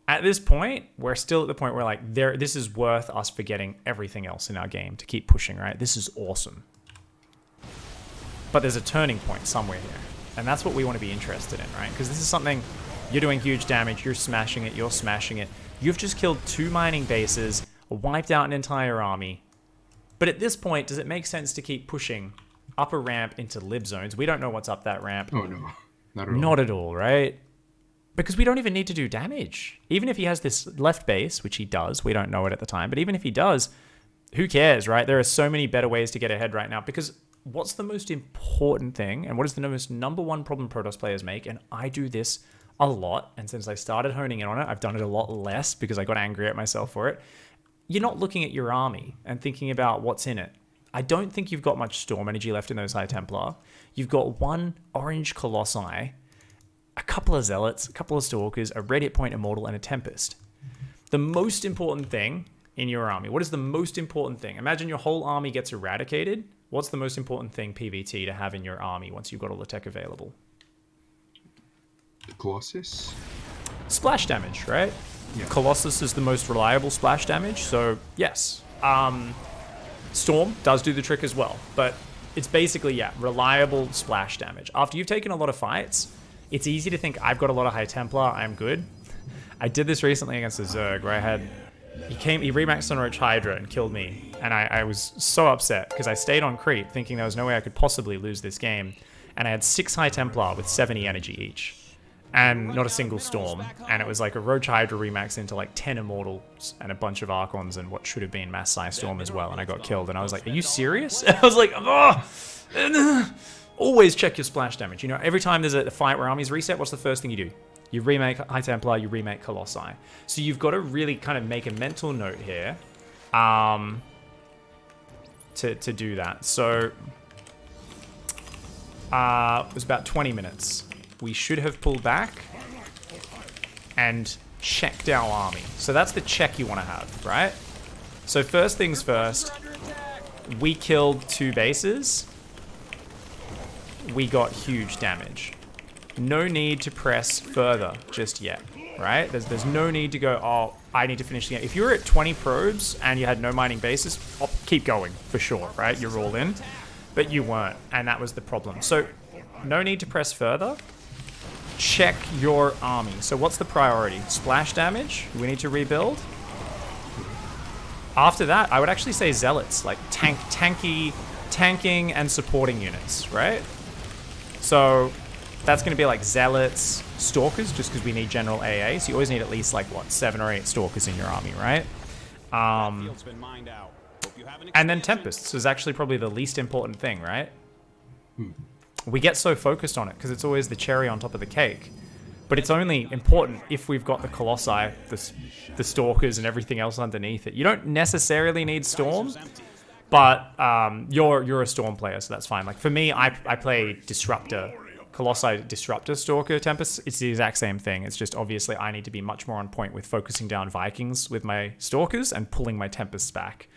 At this point, we're still at the point where like this is worth us forgetting everything else in our game to keep pushing, right? This is awesome. But there's a turning point somewhere here. And that's what we want to be interested in, right? Because this is something, you're doing huge damage, you're smashing it, you're smashing it. You've just killed 2 mining bases, wiped out an entire army. But at this point, does it make sense to keep pushing up a ramp into lib zones? We don't know what's up that ramp. Oh no, not at all. Not at all, right? Because we don't even need to do damage. Even if he has this left base, which he does, we don't know it at the time, but even if he does, who cares, right? There are so many better ways to get ahead right now, because what's the most important thing, and what is the most #1 problem Protoss players make, and I do this a lot, and since I started honing in on it, I've done it a lot less because I got angry at myself for it. You're not looking at your army and thinking about what's in it. I don't think you've got much storm energy left in those High Templar. You've got 1 orange Colossi, a couple of Zealots, a couple of Stalkers, a Red Hit Point Immortal, and a Tempest. The most important thing in your army, what is the most important thing? Imagine your whole army gets eradicated. What's the most important thing PvT to have in your army once you've got all the tech available? The Colossus? Splash damage, right? Yeah. Colossus is the most reliable splash damage, so yes. Storm does do the trick as well, but it's basically, yeah, reliable splash damage. After you've taken a lot of fights, it's easy to think, I've got a lot of High Templar, I'm good. I did this recently against a Zerg where I had, he remaxed on Roach Hydra and killed me. And I was so upset because I stayed on creep thinking there was no way I could possibly lose this game. And I had 6 High Templar with 70 energy each. and not a single storm. And it was like a Roach Hydra remax into like 10 Immortals and a bunch of Archons and what should have been Mass Size Storm as well. And I got killed. And I was like, are you serious? I was like, oh! Always check your splash damage. You know, every time there's a fight where armies reset, what's the first thing you do? You remake High Templar, you remake Colossi. So you've got to really kind of make a mental note here to do that. So it was about 20 minutes. We should have pulled back and checked our army. So that's the check you want to have, right? So first things first, we killed 2 bases. We got huge damage. No need to press further just yet, right? There's no need to go, oh, I need to finish the game. If you were at 20 probes and you had no mining bases, I'll keep going for sure, right? You're all in, but you weren't, and that was the problem. So no need to press further. Check your army. So what's the priority? Splash damage, we need to rebuild. After that, I would actually say Zealots, like tanking and supporting units, right? So that's going to be like Zealots, Stalkers, just because we need general AA. So you always need at least like, what, 7 or 8 Stalkers in your army, right? And then Tempests is actually probably the least important thing, right? We get so focused on it because it's always the cherry on top of the cake. But it's only important if we've got the Colossi, the Stalkers, and everything else underneath it. You don't necessarily need Storm, but you're a Storm player, so that's fine. Like for me, I play Disruptor, Colossi, Disruptor, Stalker, Tempest. It's the exact same thing. It's just obviously I need to be much more on point with focusing down Vikings with my Stalkers and pulling my Tempests back,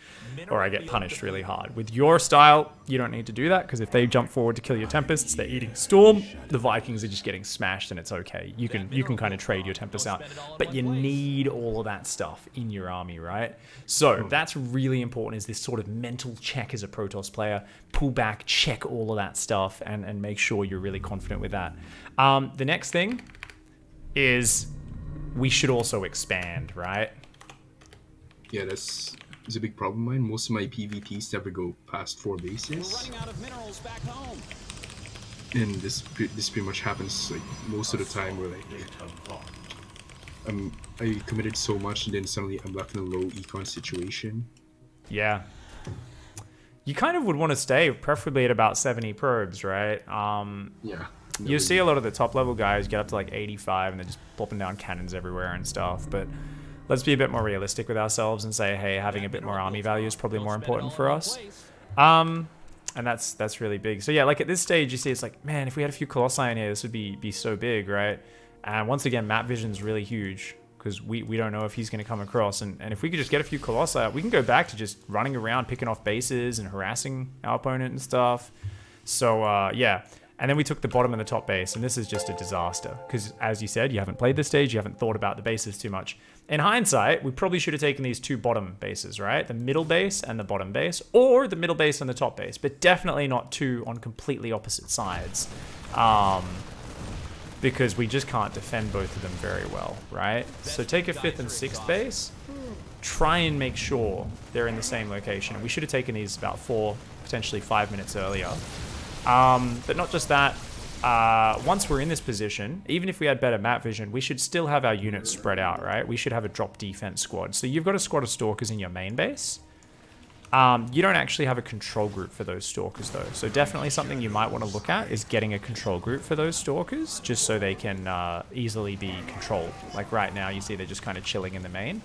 or I get punished really hard. With your style, you don't need to do that, because if they jump forward to kill your Tempests, they're eating Storm. The Vikings are just getting smashed, and it's okay. You can kind of trade your Tempests out, but you need all of that stuff in your army, right? So that's really important, is this sort of mental check as a Protoss player. Pull back, check all of that stuff, and make sure you're really confident with that. The next thing is we should also expand, right? Yeah, that's a big problem of mine. Most of my PvTs never go past 4 bases. We're running out of minerals back home. And this pretty much happens like most of the time, where like I committed so much and then suddenly I'm left in a low econ situation. Yeah. You kind of would want to stay preferably at about 70 probes, right? Yeah. You see a lot of the top level guys get up to like 85 and they're just plopping down cannons everywhere and stuff, but let's be a bit more realistic with ourselves and say, hey, having a bit more army value is probably more important for us. And that's really big. So yeah, like at this stage, you see it's like, man, if we had a few Colossi in here, this would be so big, right? And once again, map vision's really huge, because we don't know if he's going to come across. And if we could just get a few Colossi, we can go back to just running around, picking off bases and harassing our opponent and stuff. So yeah. And then we took the bottom and the top base, and this is just a disaster. Because as you said, you haven't played this stage, you haven't thought about the bases too much. In hindsight, we probably should have taken these 2 bottom bases, right? The middle base and the bottom base, or the middle base and the top base, but definitely not 2 on completely opposite sides. Because we just can't defend both of them very well, right? So take a 5th and 6th base, try and make sure they're in the same location. We should have taken these about 4, potentially 5 minutes earlier. But not just that, once we're in this position, even if we had better map vision, we should still have our units spread out, right? We should have a drop defense squad. So you've got a squad of Stalkers in your main base. You don't actually have a control group for those Stalkers though. So definitely something you might want to look at is getting a control group for those Stalkers, just so they can easily be controlled. Like right now, you see they're just kind of chilling in the main.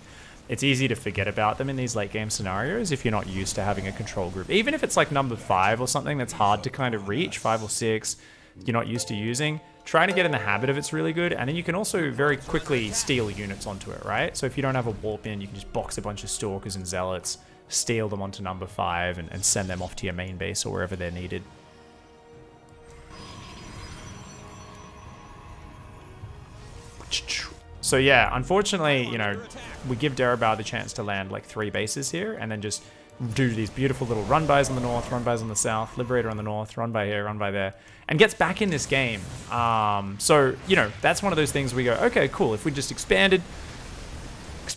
It's easy to forget about them in these late game scenarios if you're not used to having a control group. Even if it's like number 5 or something that's hard to kind of reach, 5 or 6, you're not used to using, trying to get in the habit of it's really good. And then you can also very quickly steal units onto it, right? So if you don't have a warp in, you can just box a bunch of Stalkers and Zealots, steal them onto number 5 and send them off to your main base or wherever they're needed. So yeah, unfortunately, you know, we give Darabao the chance to land like 3 bases here and then just do these beautiful little run-bys on the north, run-bys on the south, Liberator on the north, run-by here, run-by there, and gets back in this game. So, you know, that's one of those things we go, okay, cool, if we just expanded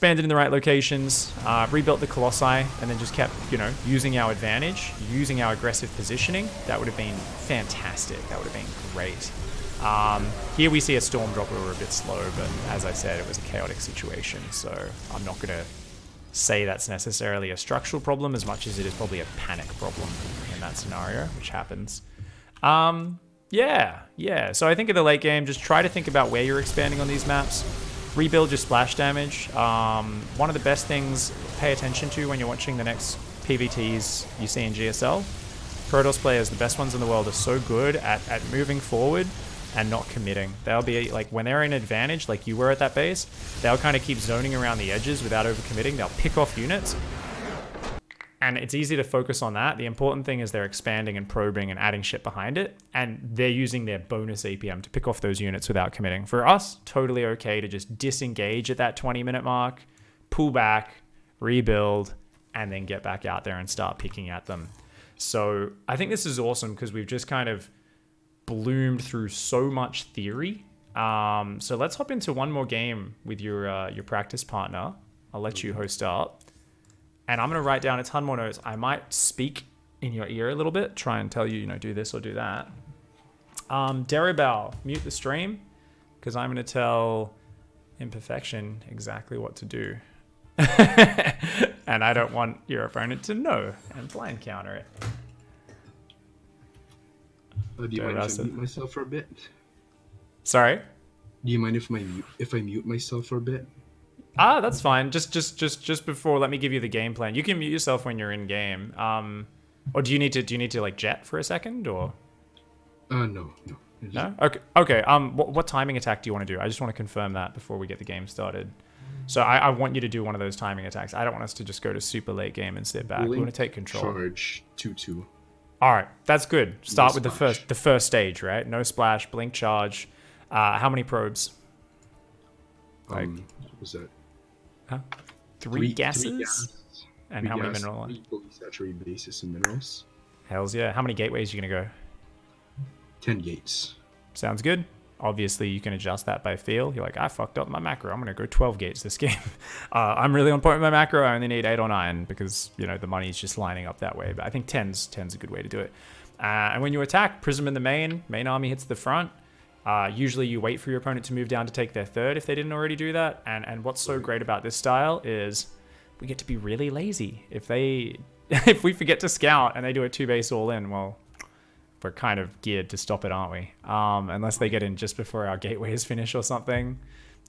in the right locations, rebuilt the Colossi, and then just kept, you know, using our advantage, using our aggressive positioning, that would have been fantastic. That would have been great. Here we see a storm drop where we're a bit slow, but as I said, it was a chaotic situation, so I'm not going to say that's necessarily a structural problem as much as it is probably a panic problem in that scenario, which happens. Yeah. So I think in the late game, just try to think about where you're expanding on these maps. Rebuild your splash damage. One of the best things to pay attention to when you're watching the next PvTs you see in GSL. Protoss players, the best ones in the world, are so good at moving forward and not committing. They'll be like, when they're in advantage, like you were at that base, they'll kind of keep zoning around the edges without overcommitting. They'll pick off units. And it's easy to focus on that. The important thing is they're expanding and probing and adding shit behind it. And they're using their bonus APM to pick off those units without committing. For us, totally okay to just disengage at that 20-minute mark, pull back, rebuild, and then get back out there and start picking at them. So I think this is awesome because we've just kind of bloomed through so much theory. So let's hop into one more game with your practice partner. I'll let you host up. And I'm going to write down a ton more notes. I might speak in your ear a little bit, try and tell you, you know, do this or do that. Deribal, mute the stream, because I'm going to tell Imperfection exactly what to do. And I don't want your opponent to know and blind counter it. Do you mind if I mute myself for a bit? Sorry? Do you mind if I mute myself for a bit? Ah, that's fine. Just before, let me give you the game plan. You can mute yourself when you're in game. Or do you need to like jet for a second or? No. No? Okay. What timing attack do you want to do? I just want to confirm that before we get the game started. So I want you to do one of those timing attacks. I don't want us to just go to super late game and sit back. We want to take control. Charge 2/2. All right, that's good. Start with the first stage, right? No splash, blink charge. How many probes? What was that? Huh? Three gases? And three how many gas, mineral? 3 fully saturated bases and minerals. Hells yeah. How many gateways are you gonna go? 10 gates. Sounds good. Obviously, you can adjust that by feel. You're like, I fucked up my macro. I'm going to go 12 gates this game. I'm really on point with my macro. I only need 8 or 9 because, you know, the money's just lining up that way. But I think 10's a good way to do it. And when you attack, Prism in the main army hits the front. Usually you wait for your opponent to move down to take their third if they didn't already do that. And what's so great about this style is we get to be really lazy. If we forget to scout and they do a 2-base all in, well, we're kind of geared to stop it, aren't we? Unless they get in just before our gateways finish or something.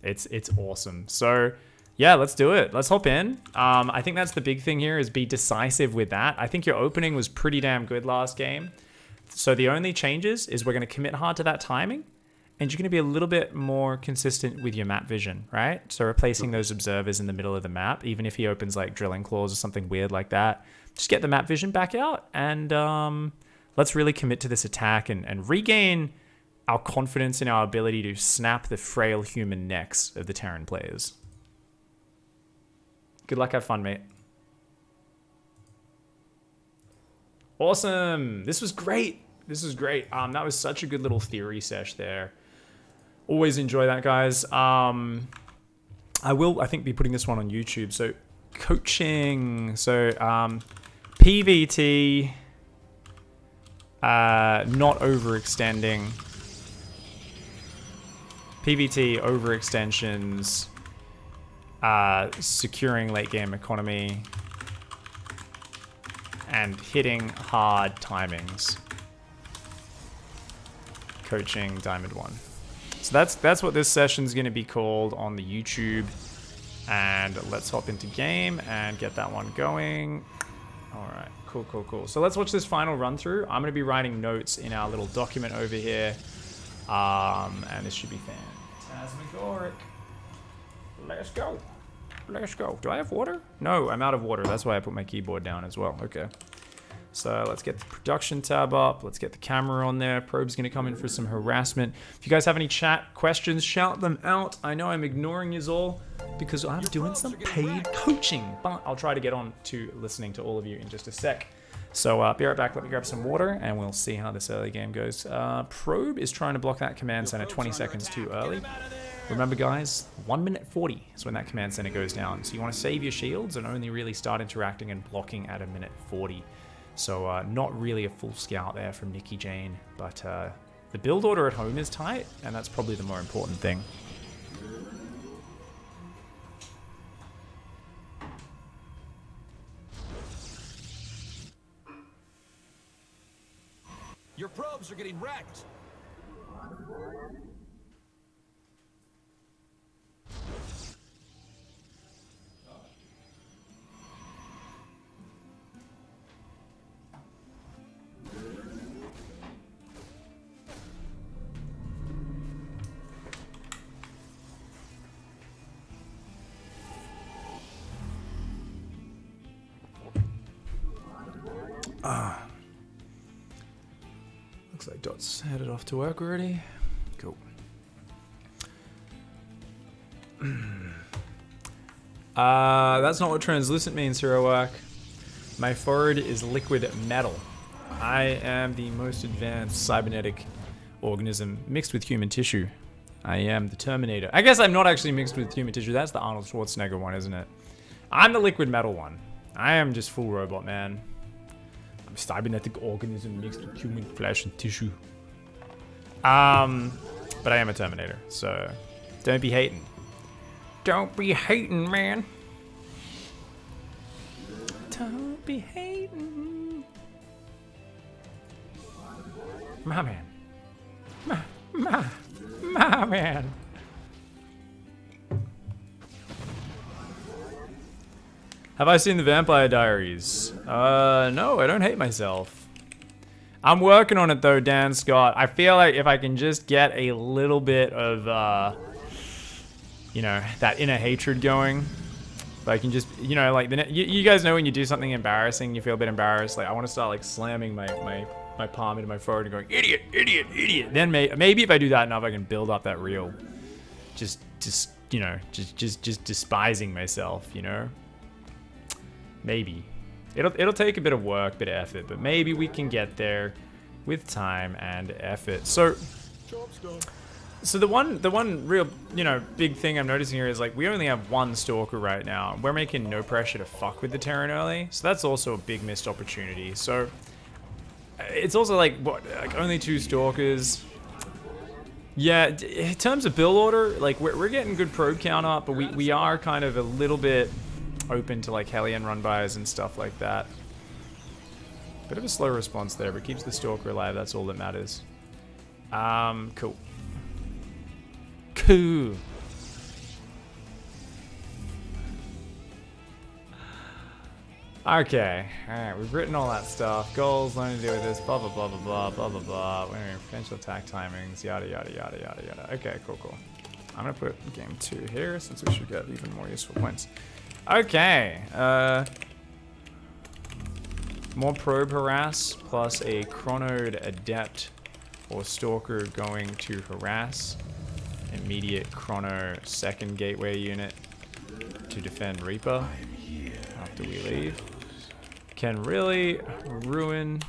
It's awesome. So yeah, let's do it. Let's hop in. I think that's the big thing here is be decisive with that. I think your opening was pretty damn good last game. So the only changes is we're going to commit hard to that timing and you're going to be a little bit more consistent with your map vision, right? So replacing those observers in the middle of the map, even if he opens like drilling claws or something weird like that, just get the map vision back out and let's really commit to this attack and regain our confidence in our ability to snap the frail human necks of the Terran players. Good luck, have fun, mate. Awesome. This was great. This was great. That was such a good little theory sesh there. Always enjoy that, guys. I will, I think, be putting this one on YouTube. So, coaching. So, PvT... not overextending. PvT, overextensions, securing late game economy, and hitting hard timings. Coaching Diamond 1. So that's what this session's going to be called on the YouTube. And let's hop into game and get that one going. All right. Cool. So let's watch this final run through. I'm going to be writing notes in our little document over here. And this should be fantasmagoric. Let's go. Do I have water? No, I'm out of water. That's why I put my keyboard down as well. Okay. So let's get the production tab up. Let's get the camera on there. Probe's going to come in for some harassment. If you guys have any chat questions, shout them out. I know I'm ignoring you all because I'm doing some paid coaching, but I'll try to get on to listening to all of you in just a sec. So be right back. Let me grab some water and we'll see how this early game goes. Probe is trying to block that command center 20 seconds too early. Remember, guys, 1 minute 40 is when that command center goes down. So you want to save your shields and only really start interacting and blocking at 1 minute 40. So not really a full scout there from Nikki Jane, but The build order at home is tight, and that's probably the more important thing. Your probes are getting wrecked. Looks like Dot's headed off to work already. Cool. That's not what translucent means, Heroark. My forward is liquid metal. I am the most advanced cybernetic organism mixed with human tissue. I am the Terminator. I guess I'm not actually mixed with human tissue. That's the Arnold Schwarzenegger one, isn't it? I'm the liquid metal one. I am just full robot, man. I'm a cybernetic organism mixed with human flesh and tissue. But I am a Terminator, so don't be hating. Don't be hating, man. Don't be hating. My man. My man. Have I seen the Vampire Diaries? No, I don't hate myself. I'm working on it though, Dan Scott. I feel like if I can just get a little bit of, you know, that inner hatred going. If I can just, you know, like, you guys know when you do something embarrassing, you feel a bit embarrassed. Like, I want to start, like, slamming my palm into my forehead and going, idiot, idiot, idiot. Then maybe if I do that enough, I can build up that real, just, you know, just despising myself, you know? Maybe. It'll take a bit of work, bit of effort, but maybe we can get there with time and effort. So the one real, you know, big thing I'm noticing here is, like, we only have one Stalker right now. We're making no pressure to fuck with the Terran early, so that's also a big missed opportunity. So it's also like, what, like only 2 Stalkers. Yeah, in terms of build order, like, we're getting good probe count up, but we are kind of a little bit open to, like, Hellion run-bys and stuff like that. Bit of a slow response there, but keeps the Stalker alive, that's all that matters. Cool. Cool. Okay, alright, we've written all that stuff. Goals, learning to deal with this, blah blah blah blah blah blah blah blah. Potential attack timings, yada yada yada yada yada. Okay, cool, cool. I'm gonna put game 2 here since we should get even more useful points. Okay, more probe harass plus a chronoed adept or stalker going to harass. Immediate chrono second gateway unit to defend Reaper after we leave. Can really ruin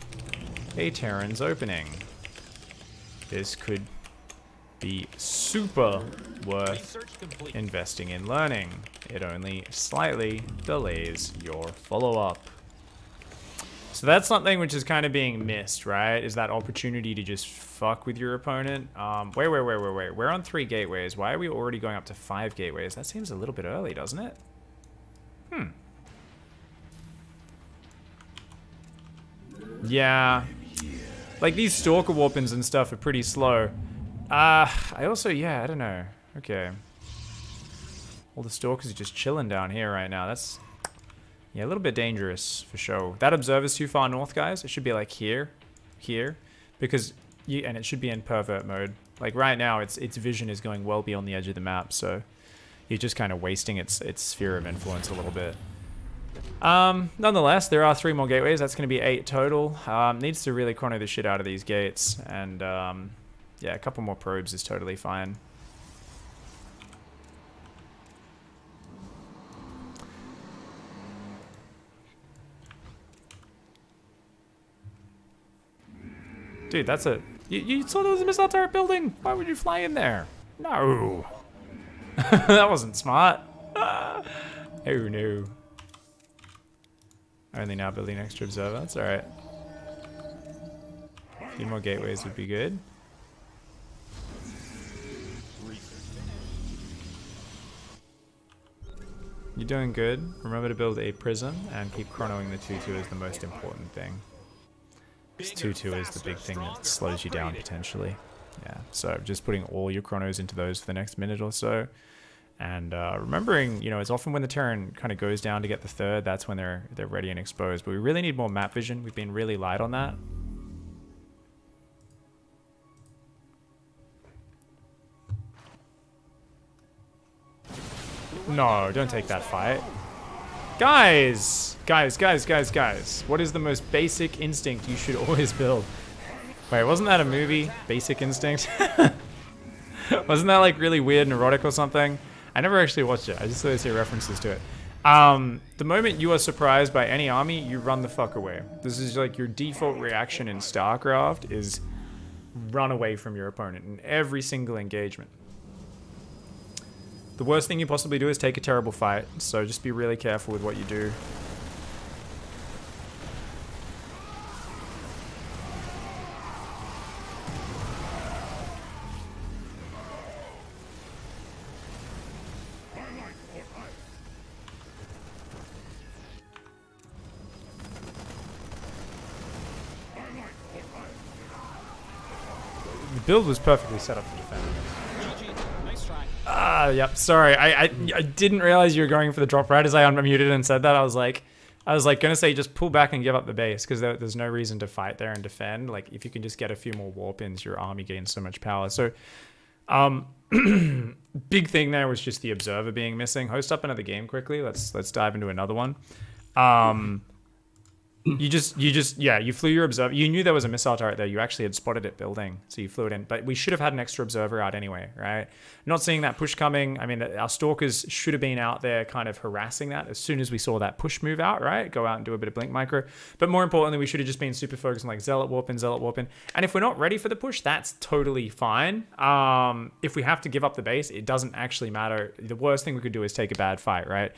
a Terran's opening. This could be super worth investing in learning. It only slightly delays your follow-up. So that's something which is kind of being missed, right? Is that opportunity to just fuck with your opponent. Wait. We're on 3 gateways. Why are we already going up to 5 gateways? That seems a little bit early, doesn't it? Yeah. Like, these Stalker weapons and stuff are pretty slow. I also, yeah, I don't know. Okay. All the Stalkers are just chilling down here right now. That's, yeah, a little bit dangerous for sure. That observer's too far north, guys. It should be like here, because and it should be in pervert mode. Like right now, its vision is going well beyond the edge of the map, so you're just kind of wasting its sphere of influence a little bit. Nonetheless, there are 3 more gateways. That's going to be 8 total. Needs to really chrono the shit out of these gates, and yeah, a couple more probes is totally fine. Dude, that's a... You saw there was a missile turret building? Why would you fly in there? No. That wasn't smart. Oh no. Only now building extra observer. That's alright. A few more gateways would be good. You're doing good. Remember to build a prism and keep chronoing the 2-2 is the most important thing. This 2-2 is the big thing that slows you down potentially. Yeah, so just putting all your chronos into those for the next minute or so. And remembering, you know, it's often when the Terran kind of goes down to get the third, that's when they're ready and exposed. But we really need more map vision. We've been really light on that. No, don't take that fight. Guys! What is the most basic instinct you should always build? Wait, wasn't that a movie? Basic Instinct? Wasn't that like really weird and erotic or something? I never actually watched it. I just always see references to it. The moment you are surprised by any army, you run the fuck away. This is like your default reaction in StarCraft is run away from your opponent in every single engagement. The worst thing you possibly do is take a terrible fight, so just be really careful with what you do. The build was perfectly set up for defense. Yep. Sorry, I didn't realize you were going for the drop right as I unmuted and said that. I was like gonna say just pull back and give up the base because there's no reason to fight there and defend. Like if you can just get a few more warp ins, your army gains so much power. So, big thing there was just the observer being missing. Host up another game quickly. Let's dive into another one. You flew your observer. You knew there was a missile turret there. You actually had spotted it building, so you flew it in. But we should have had an extra observer out anyway, right? Not seeing that push coming. I mean, our stalkers should have been out there kind of harassing that as soon as we saw that push move out, right? Go out and do a bit of blink micro. But more importantly, we should have just been super focused on like zealot warp in. And if we're not ready for the push, that's totally fine. If we have to give up the base, it doesn't actually matter. The worst thing we could do is take a bad fight, right?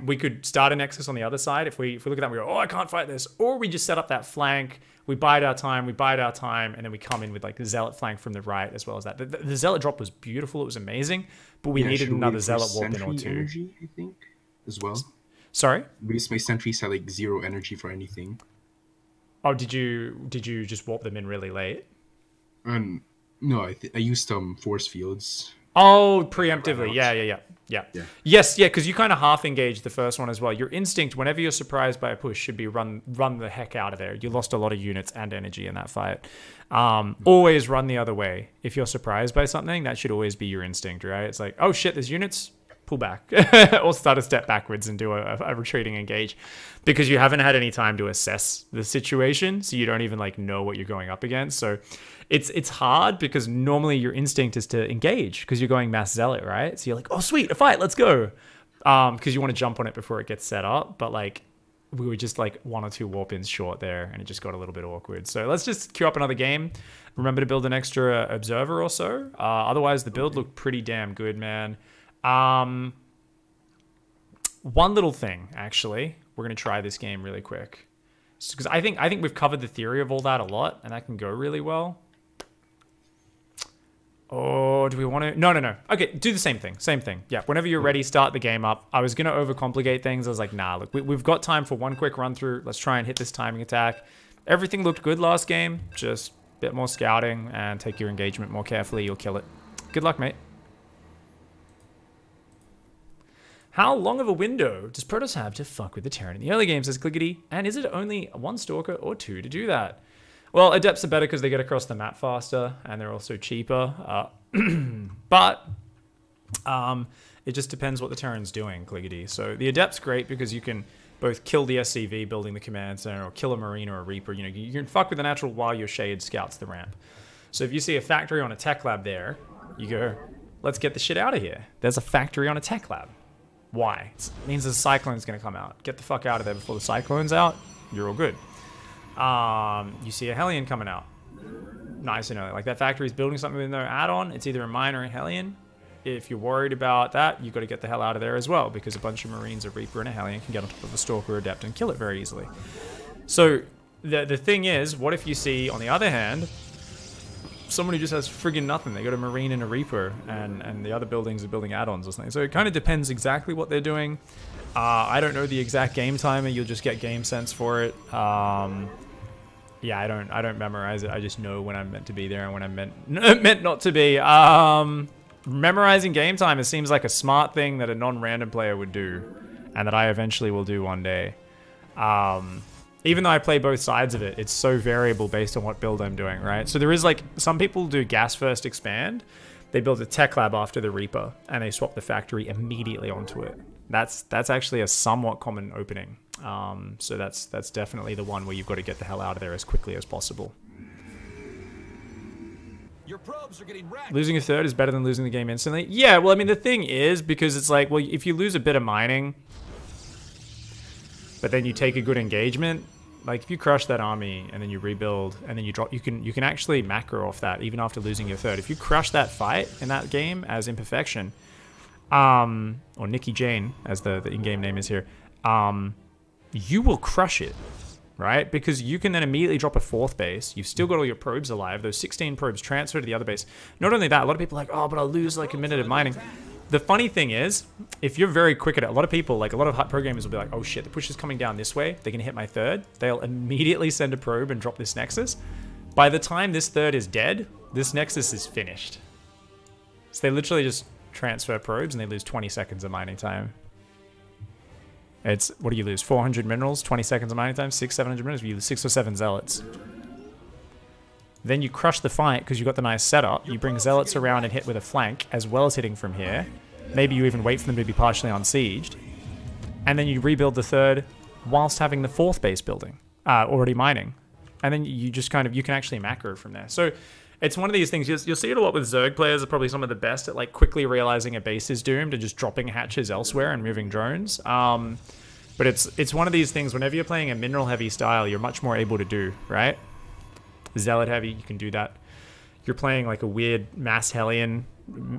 We could start a nexus on the other side. If we look at that, we go, oh, I can't fight this. Or we just set up that flank, we bide our time, and then we come in with like the zealot flank from the right as well as that. The zealot drop was beautiful, it was amazing, but we needed another zealot warp in or two. Energy, I think, as well. Sorry? Because my sentries had like 0 energy for anything. Oh, did you just warp them in really late? No, I used force fields. Oh, preemptively. Yeah. Yes, because you kind of half engaged the first one as well. Your instinct, whenever you're surprised by a push, should be run the heck out of there. You lost a lot of units and energy in that fight. Always run the other way. If you're surprised by something, that should always be your instinct, right? It's like, oh shit, there's units. Pull back or start a step backwards and do a retreating engage because you haven't had any time to assess the situation, so you don't even like know what you're going up against. So it's hard because normally your instinct is to engage because you're going mass zealot, right? So you're like, oh sweet, a fight, let's go, because you want to jump on it before it gets set up. But like we were just like 1 or 2 warp ins short there and it just got a little bit awkward. So let's just queue up another game. Remember to build an extra observer or so. Otherwise the build looked pretty damn good, man. One little thing, actually, we're going to try this game really quick. Because I think we've covered the theory of all that a lot, and that can go really well. Oh, do we want to? No. Okay, do the same thing. Yeah, whenever you're ready, start the game up. I was going to overcomplicate things. I was like, nah, look, we've got time for one quick run through. Let's try and hit this timing attack. Everything looked good last game. Just a bit more scouting and take your engagement more carefully. You'll kill it. Good luck, mate. How long of a window does Protoss have to fuck with the Terran in the early game, says Clickety? And is it only 1 stalker or 2 to do that? Well, adepts are better because they get across the map faster and they're also cheaper. But it just depends what the Terran's doing, Clickety. So the adept's great because you can both kill the SCV building the command center or kill a Marine or a Reaper. You know, you can fuck with the natural while your Shade scouts the ramp. So if you see a factory on a tech lab there, you go, let's get the shit out of here. There's a factory on a tech lab. Why? It means the cyclone's going to come out. Get the fuck out of there before the cyclone's out. You're all good. You see a Hellion coming out. Nice and early. Like that factory's building something in their add-on. It's either a mine or a Hellion. If you're worried about that, you've got to get the hell out of there as well because a bunch of Marines, a Reaper, and a Hellion can get on top of a Stalker or Adept and kill it very easily. So the thing is, what if you see, on the other hand, someone who just has friggin' nothing. They got a Marine and a Reaper, and the other buildings are building add-ons or something. So it kind of depends exactly what they're doing. I don't know the exact game timer. You'll just get game sense for it. Yeah, I don't memorize it. I just know when I'm meant to be there and when I'm meant not to be. Memorizing game timer seems like a smart thing that a non-random player would do, and that I eventually will do one day. Even though I play both sides of it, it's so variable based on what build I'm doing, right? So there is like, some people do gas first expand. They build a tech lab after the Reaper, and they swap the factory immediately onto it. That's actually a somewhat common opening. So that's definitely the one where you've got to get the hell out of there as quickly as possible. Your probes are getting wrecked. Losing a third is better than losing the game instantly. Yeah, well, I mean, the thing is, because it's like, well, if you lose a bit of mining, but then you take a good engagement, like if you crush that army and then you rebuild and then you drop, you can actually macro off that even after losing your third. If you crush that fight in that game as Imperfection, or Nikki Jane, as the in-game name is here, you will crush it, right? Because you can then immediately drop a fourth base. You've still got all your probes alive. Those 16 probes transfer to the other base. Not only that, a lot of people are like, oh, but I'll lose like a minute of mining. The funny thing is, if you're very quick at it, a lot of people, like a lot of hot programmers will be like, oh shit, the push is coming down this way. They're going to hit my third. They'll immediately send a probe and drop this Nexus. By the time this third is dead, this Nexus is finished. So they literally just transfer probes and they lose 20 seconds of mining time. It's, what do you lose? 400 minerals, 20 seconds of mining time, 700 minerals. You lose 6 or 7 zealots. Then you crush the fight because you got the nice setup. You bring zealots around and hit with a flank, as well as hitting from here. Maybe you even wait for them to be partially unsieged. And then you rebuild the third whilst having the fourth base building, already mining. And then you just kind of, you can actually macro from there. So it's one of these things, you'll see it a lot with Zerg players are probably some of the best at like quickly realizing a base is doomed and just dropping hatches elsewhere and moving drones. But it's one of these things, whenever you're playing a mineral heavy style, you're much more able to do, right? Zealot heavy, you can do that. You're playing like a weird mass Hellion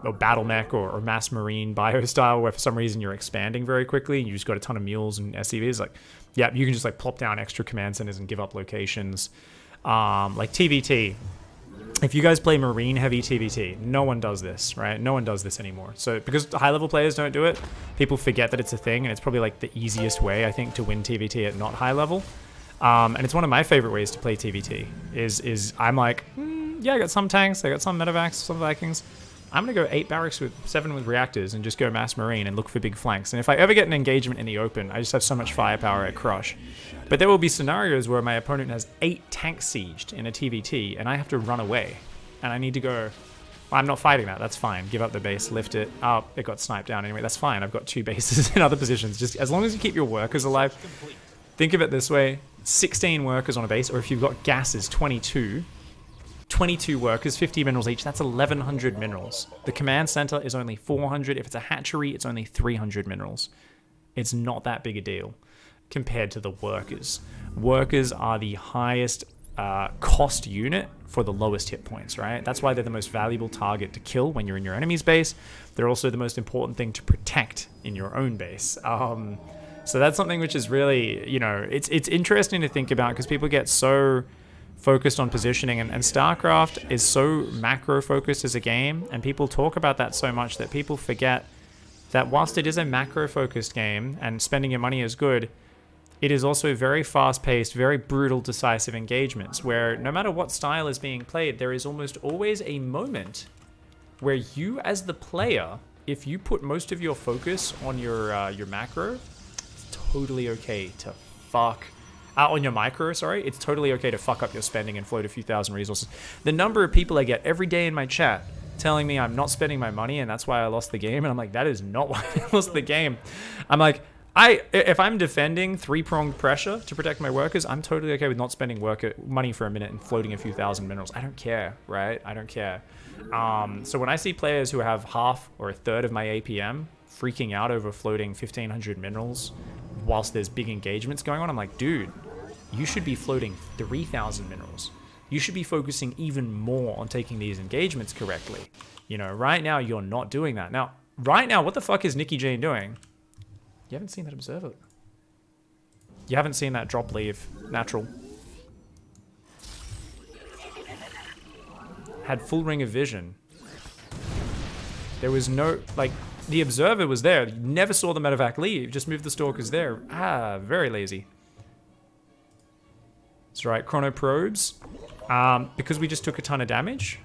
or battle mech or mass marine bio style where for some reason you're expanding very quickly and you just got a ton of mules and SCVs. Like, yeah, you can just like plop down extra command centers and give up locations. Like TvT. If you guys play marine heavy TvT, no one does this, right? No one does this anymore. So because high level players don't do it, people forget that it's a thing, and it's probably like the easiest way, I think, to win TvT at not high level. And it's one of my favorite ways to play TvT. Is I'm like, yeah, I got some tanks, I got some medevacs, some Vikings. I'm gonna go 8 barracks with 7 with reactors and just go mass marine and look for big flanks. And if I ever get an engagement in the open, I just have so much firepower at crush. But there will be scenarios where my opponent has 8 tanks sieged in a TvT and I have to run away. And I need to go, well, I'm not fighting that, that's fine. Give up the base, lift it. Oh, it got sniped down anyway, that's fine. I've got 2 bases in other positions. Just as long as you keep your workers alive. Think of it this way, 16 workers on a base, or if you've got gases, 22 workers, 50 minerals each, that's 1,100 minerals. The command center is only 400. If it's a hatchery, it's only 300 minerals. It's not that big a deal compared to the workers. Workers are the highest cost unit for the lowest hit points, right? That's why they're the most valuable target to kill when you're in your enemy's base. They're also the most important thing to protect in your own base. So that's something which is really, you know, it's interesting to think about because people get so focused on positioning, and StarCraft is so macro focused as a game, and people talk about that so much that people forget that whilst it is a macro focused game and spending your money is good, it is also very fast paced, very brutal, decisive engagements where no matter what style is being played, there is almost always a moment where you as the player, if you put most of your focus on your macro, totally okay to fuck on your micro, sorry, it's totally okay to fuck up your spending and float a few thousand resources. The number of people I get every day in my chat telling me I'm not spending my money and that's why I lost the game, and I'm like, that is not why I lost the game. I'm like, if I'm defending 3-pronged pressure to protect my workers, I'm totally okay with not spending money for a minute and floating a few thousand minerals. I don't care, right? I don't care. So when I see players who have half or a third of my APM freaking out over floating 1,500 minerals whilst there's big engagements going on, I'm like, dude, you should be floating 3,000 minerals. You should be focusing even more on taking these engagements correctly. You know, right now you're not doing that. Now, right now, what the fuck is Nikki Jane doing? You haven't seen that observer. You haven't seen that drop leave natural. had full ring of vision. There was no, like, the observer was there. You never saw the medevac leave. Just moved the stalkers there. Ah, very lazy. That's right, chrono probes. Because we just took a ton of damage,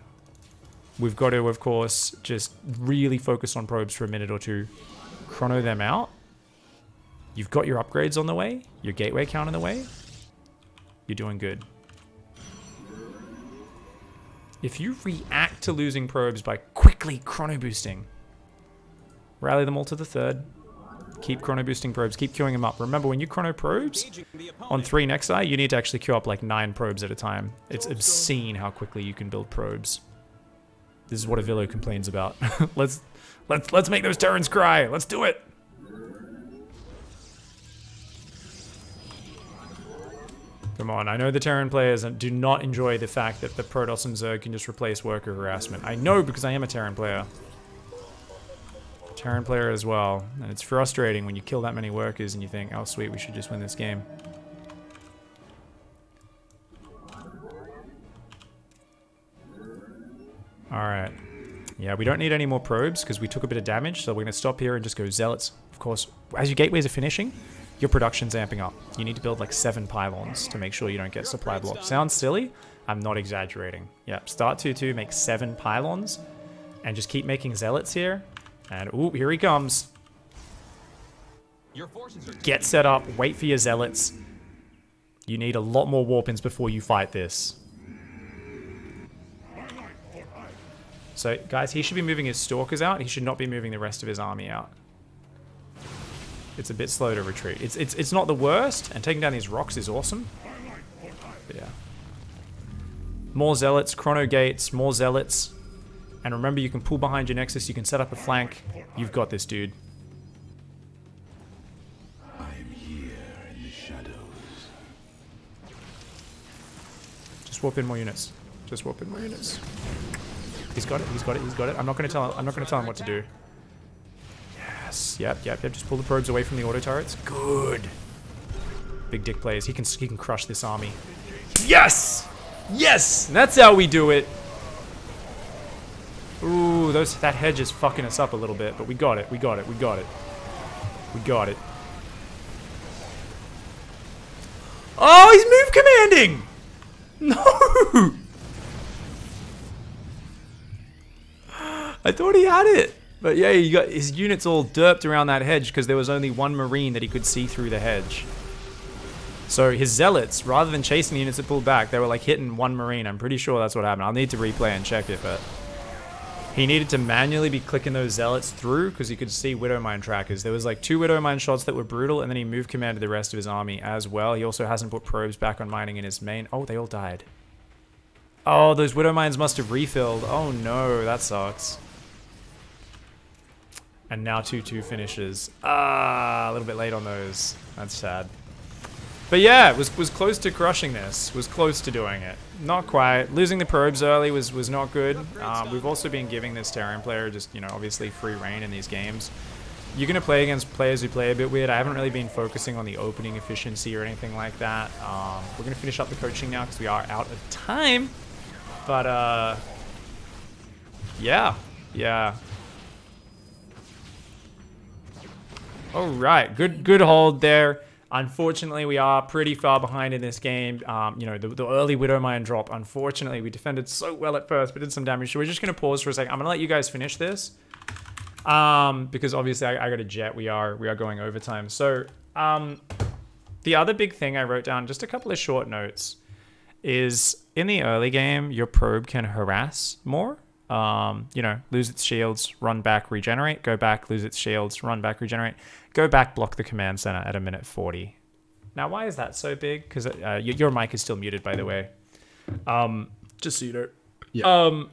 we've got to, of course, just really focus on probes for a minute or two. Chrono them out. You've got your upgrades on the way. Your gateway count on the way. You're doing good. If you react to losing probes by quickly chrono boosting, rally them all to the third. Keep chrono boosting probes. Keep queuing them up. Remember, when you chrono probes on 3 Nexi, you need to actually queue up like 9 probes at a time. It's obscene how quickly you can build probes. This is what Avillo complains about. let's make those Terrans cry. Let's do it. Come on, I know the Terran players do not enjoy the fact that the Protoss and Zerg can just replace worker harassment. I know, because I am a Terran player. Terran player as well. And it's frustrating when you kill that many workers and you think, oh sweet, we should just win this game. Alright. Yeah, we don't need any more probes because we took a bit of damage, so we're going to stop here and just go Zealots. Of course, as your gateways are finishing, your production's amping up. You need to build like 7 pylons to make sure you don't get supply blocked. Sounds silly? I'm not exaggerating. Yep, start 2-2, make 7 pylons, and just keep making Zealots here. And ooh, here he comes. Get set up, wait for your Zealots. You need a lot more warp-ins before you fight this. So, guys, he should be moving his Stalkers out. He should not be moving the rest of his army out. It's a bit slow to retreat. It's not the worst, and taking down these rocks is awesome. But yeah. More Zealots, Chrono Gates, more Zealots. And remember, you can pull behind your Nexus, you can set up a flank. You've got this, dude. I am here in the shadows. Just warp in more units. Just warp in more units. He's got it, he's got it, he's got it. I'm not gonna tell him what to do. Yes, yep. Just pull the probes away from the auto turrets. Good. Big dick plays. He can crush this army. Yes! Yes! That's how we do it. Ooh, that hedge is fucking us up a little bit, but we got it. We got it. Oh, he's move commanding! No! I thought he had it. But yeah, he got his units all derped around that hedge because there was only one Marine that he could see through the hedge. So his Zealots, rather than chasing the units that pulled back, they were like hitting one Marine. I'm pretty sure that's what happened. I'll need to replay and check it, but he needed to manually be clicking those Zealots through because he could see Widowmine trackers. There was like 2 Widowmine shots that were brutal, and then he move commanded the rest of his army as well. He also hasn't put probes back on mining in his main. Oh, they all died. Oh, those Widowmines must have refilled. Oh no, that sucks. And now 2-2 finishes. Ah, a little bit late on those. That's sad. But yeah, was close to crushing this. Was close to doing it. Not quite. Losing the probes early was not good. We've also been giving this Terran player just, you know, obviously free reign in these games. You're going to play against players who play a bit weird. I haven't really been focusing on the opening efficiency or anything like that. We're going to finish up the coaching now because we are out of time. But, yeah. All right, good hold there. Unfortunately, we are pretty far behind in this game. You know, the early Widowmine drop, unfortunately, we defended so well at first, but did some damage. So we're just going to pause for a second. I'm going to let you guys finish this. Because obviously I got a jet. We are going overtime. So the other big thing I wrote down, just a couple of short notes, is in the early game, your probe can harass more. You know, lose its shields, run back, regenerate, go back, lose its shields, run back, regenerate, go back, block the command center at 1:40. Now, why is that so big? Because your mic is still muted, by the way. Just so you know. Yeah.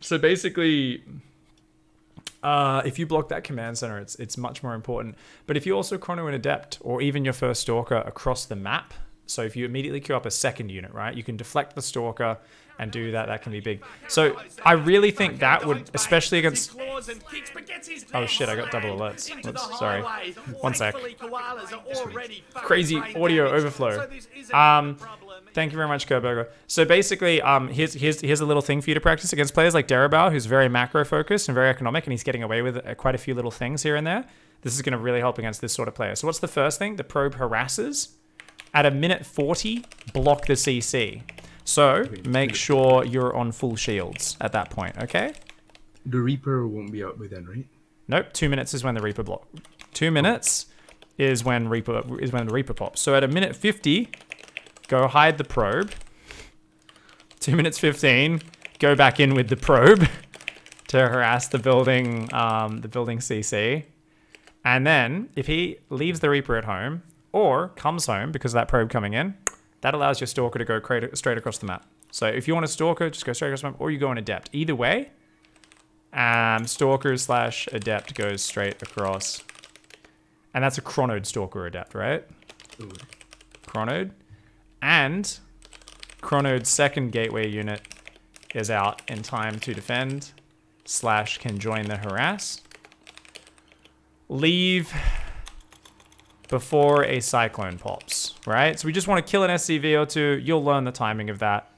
So basically, if you block that command center, it's much more important. But if you also chrono an adept or even your first stalker across the map, So if you immediately queue up a second unit, right, you can deflect the Stalker and do that. That can be big. So I really think that would, especially against... Oh shit, I got double alerts. Oops, sorry. One sec. Crazy audio overflow. Thank you very much, Kerberger. So basically, here's a little thing for you to practice against players like Derabao, who's very macro-focused and very economic, and he's getting away with quite a few little things here and there. This is going to really help against this sort of player. So what's the first thing? The probe harasses. At a minute 40, block the CC. So make sure you're on full shields at that point, okay? The Reaper won't be out by then, right? Nope, 2 minutes is when the Reaper block. 2 minutes is when the Reaper pops. So at a minute 50, go hide the probe. 2 minutes 15, go back in with the probe to harass the building CC. And then if he leaves the Reaper at home or comes home because of that probe coming in, that allows your Stalker to go straight across the map. So if you want a Stalker, just go straight across the map, or you go an Adept. Either way, Stalker / Adept goes straight across. And that's a Chronode Stalker Adept, right? Ooh. Chronode. And Chronode's second gateway unit is out in time to defend / can join the harass. Leave before a Cyclone pops, right? So we just want to kill an SCV or two. You'll learn the timing of that.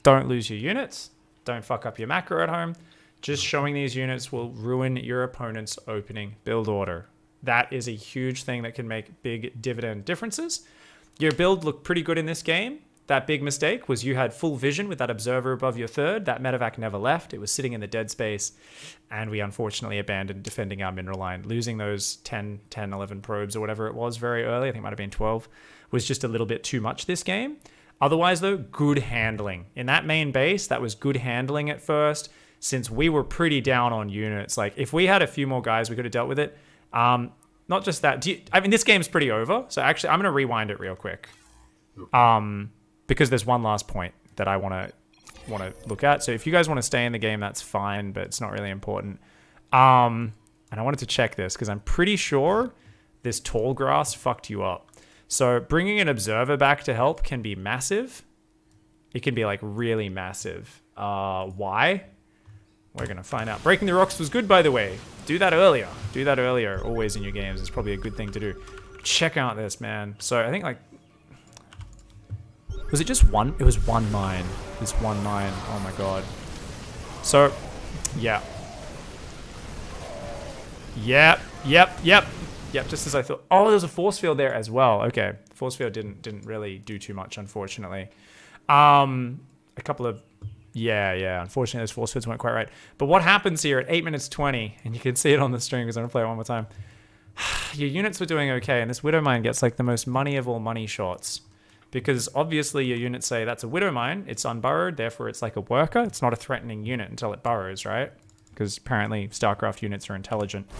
Don't lose your units. Don't fuck up your macro at home. Just showing these units will ruin your opponent's opening build order. That is a huge thing that can make big dividend differences. Your build looked pretty good in this game. That big mistake was you had full vision with that observer above your third. That medevac never left. It was sitting in the dead space. And we unfortunately abandoned defending our mineral line. Losing those 10, 11 probes or whatever it was very early, I think it might have been 12, was just a little bit too much this game. Otherwise, though, good handling. In that main base, that was good handling at first, since we were pretty down on units. Like, if we had a few more guys, we could have dealt with it. Not just that. I mean, this game's pretty over. So actually, I'm going to rewind it real quick. Because there's one last point that I want to look at. So if you guys want to stay in the game, that's fine, but it's not really important. And I wanted to check this because I'm pretty sure this tall grass fucked you up. So bringing an observer back to help can be massive. It can be like really massive. Why? We're going to find out. Breaking the rocks was good, by the way. Do that earlier. Do that earlier, always in your games. It's probably a good thing to do. Check out this, man. So I think like... Was it just one? It was 1 mine. It's 1 mine. Oh my god. So, yeah. Yep. Just as I thought. Oh, there's a force field there as well. Okay, force field didn't really do too much, unfortunately. A couple of yeah. Unfortunately, those force fields weren't quite right. But what happens here at 8 minutes 20, and you can see it on the stream because I'm gonna play it one more time. Your units were doing okay, and this Widow Mine gets like the most money of all money shots. Because obviously your units say that's a Widow Mine, it's unburrowed, therefore it's like a worker. It's not a threatening unit until it burrows, right? Because apparently StarCraft units are intelligent.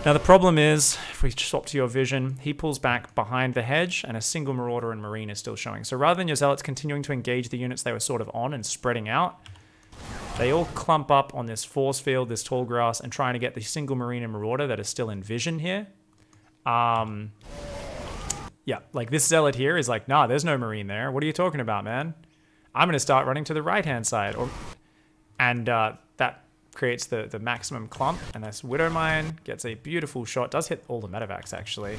Now the problem is, if we swap to your vision, he pulls back behind the hedge and a single Marauder and Marine is still showing. So rather than your Zealots continuing to engage the units they were sort of on and spreading out, they all clump up on this force field, this tall grass, and trying to get the single Marine and Marauder that is still in vision here. Yeah, like this Zealot here is like, nah, there's no Marine there. What are you talking about, man? I'm going to start running to the right-hand side. And that creates the maximum clump. And this Widow Mine gets a beautiful shot. Does hit all the medevacs, actually.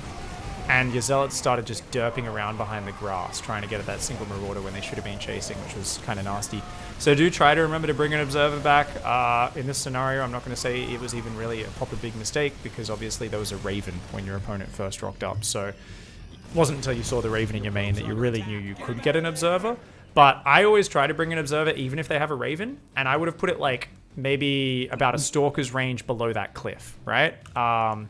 And your Zealots started just derping around behind the grass, trying to get at that single Marauder when they should have been chasing, which was kind of nasty. So do try to remember to bring an Observer back. In this scenario, I'm not going to say it was even really a proper big mistake, because obviously there was a Raven when your opponent first rocked up. So... wasn't until you saw the Raven in your main that you really knew you could get an Observer. But I always try to bring an Observer even if they have a Raven, and I would have put it like maybe about a Stalker's range below that cliff, right? On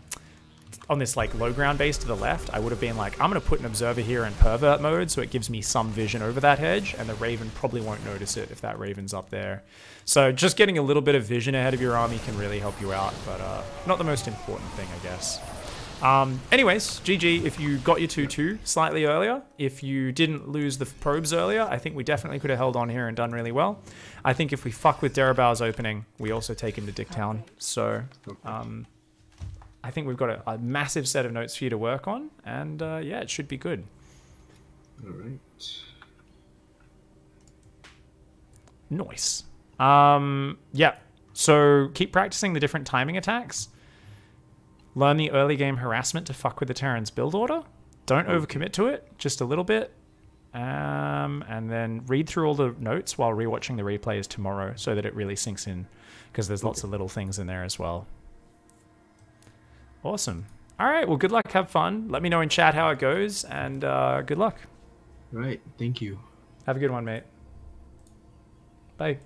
this like low ground base to the left, I would have been like, I'm going to put an Observer here in pervert mode so it gives me some vision over that hedge, and the Raven probably won't notice it if that Raven's up there. So just getting a little bit of vision ahead of your army can really help you out, but not the most important thing, I guess. Anyways, GG if you got your 2-2 slightly earlier. If you didn't lose the probes earlier, I think we definitely could have held on here and done really well. I think if we fuck with Derabao's opening, we also take him to Dicktown. So, I think we've got a massive set of notes for you to work on, and yeah, it should be good. All right. Nice. Yeah. So keep practicing the different timing attacks. Learn the early game harassment to fuck with the Terran's build order. Don't overcommit to it, just a little bit. And then read through all the notes while rewatching the replays tomorrow so that it really sinks in, because there's lots of little things in there as well. Awesome. All right, well, good luck, have fun. Let me know in chat how it goes, and good luck. Right, thank you. Have a good one, mate. Bye.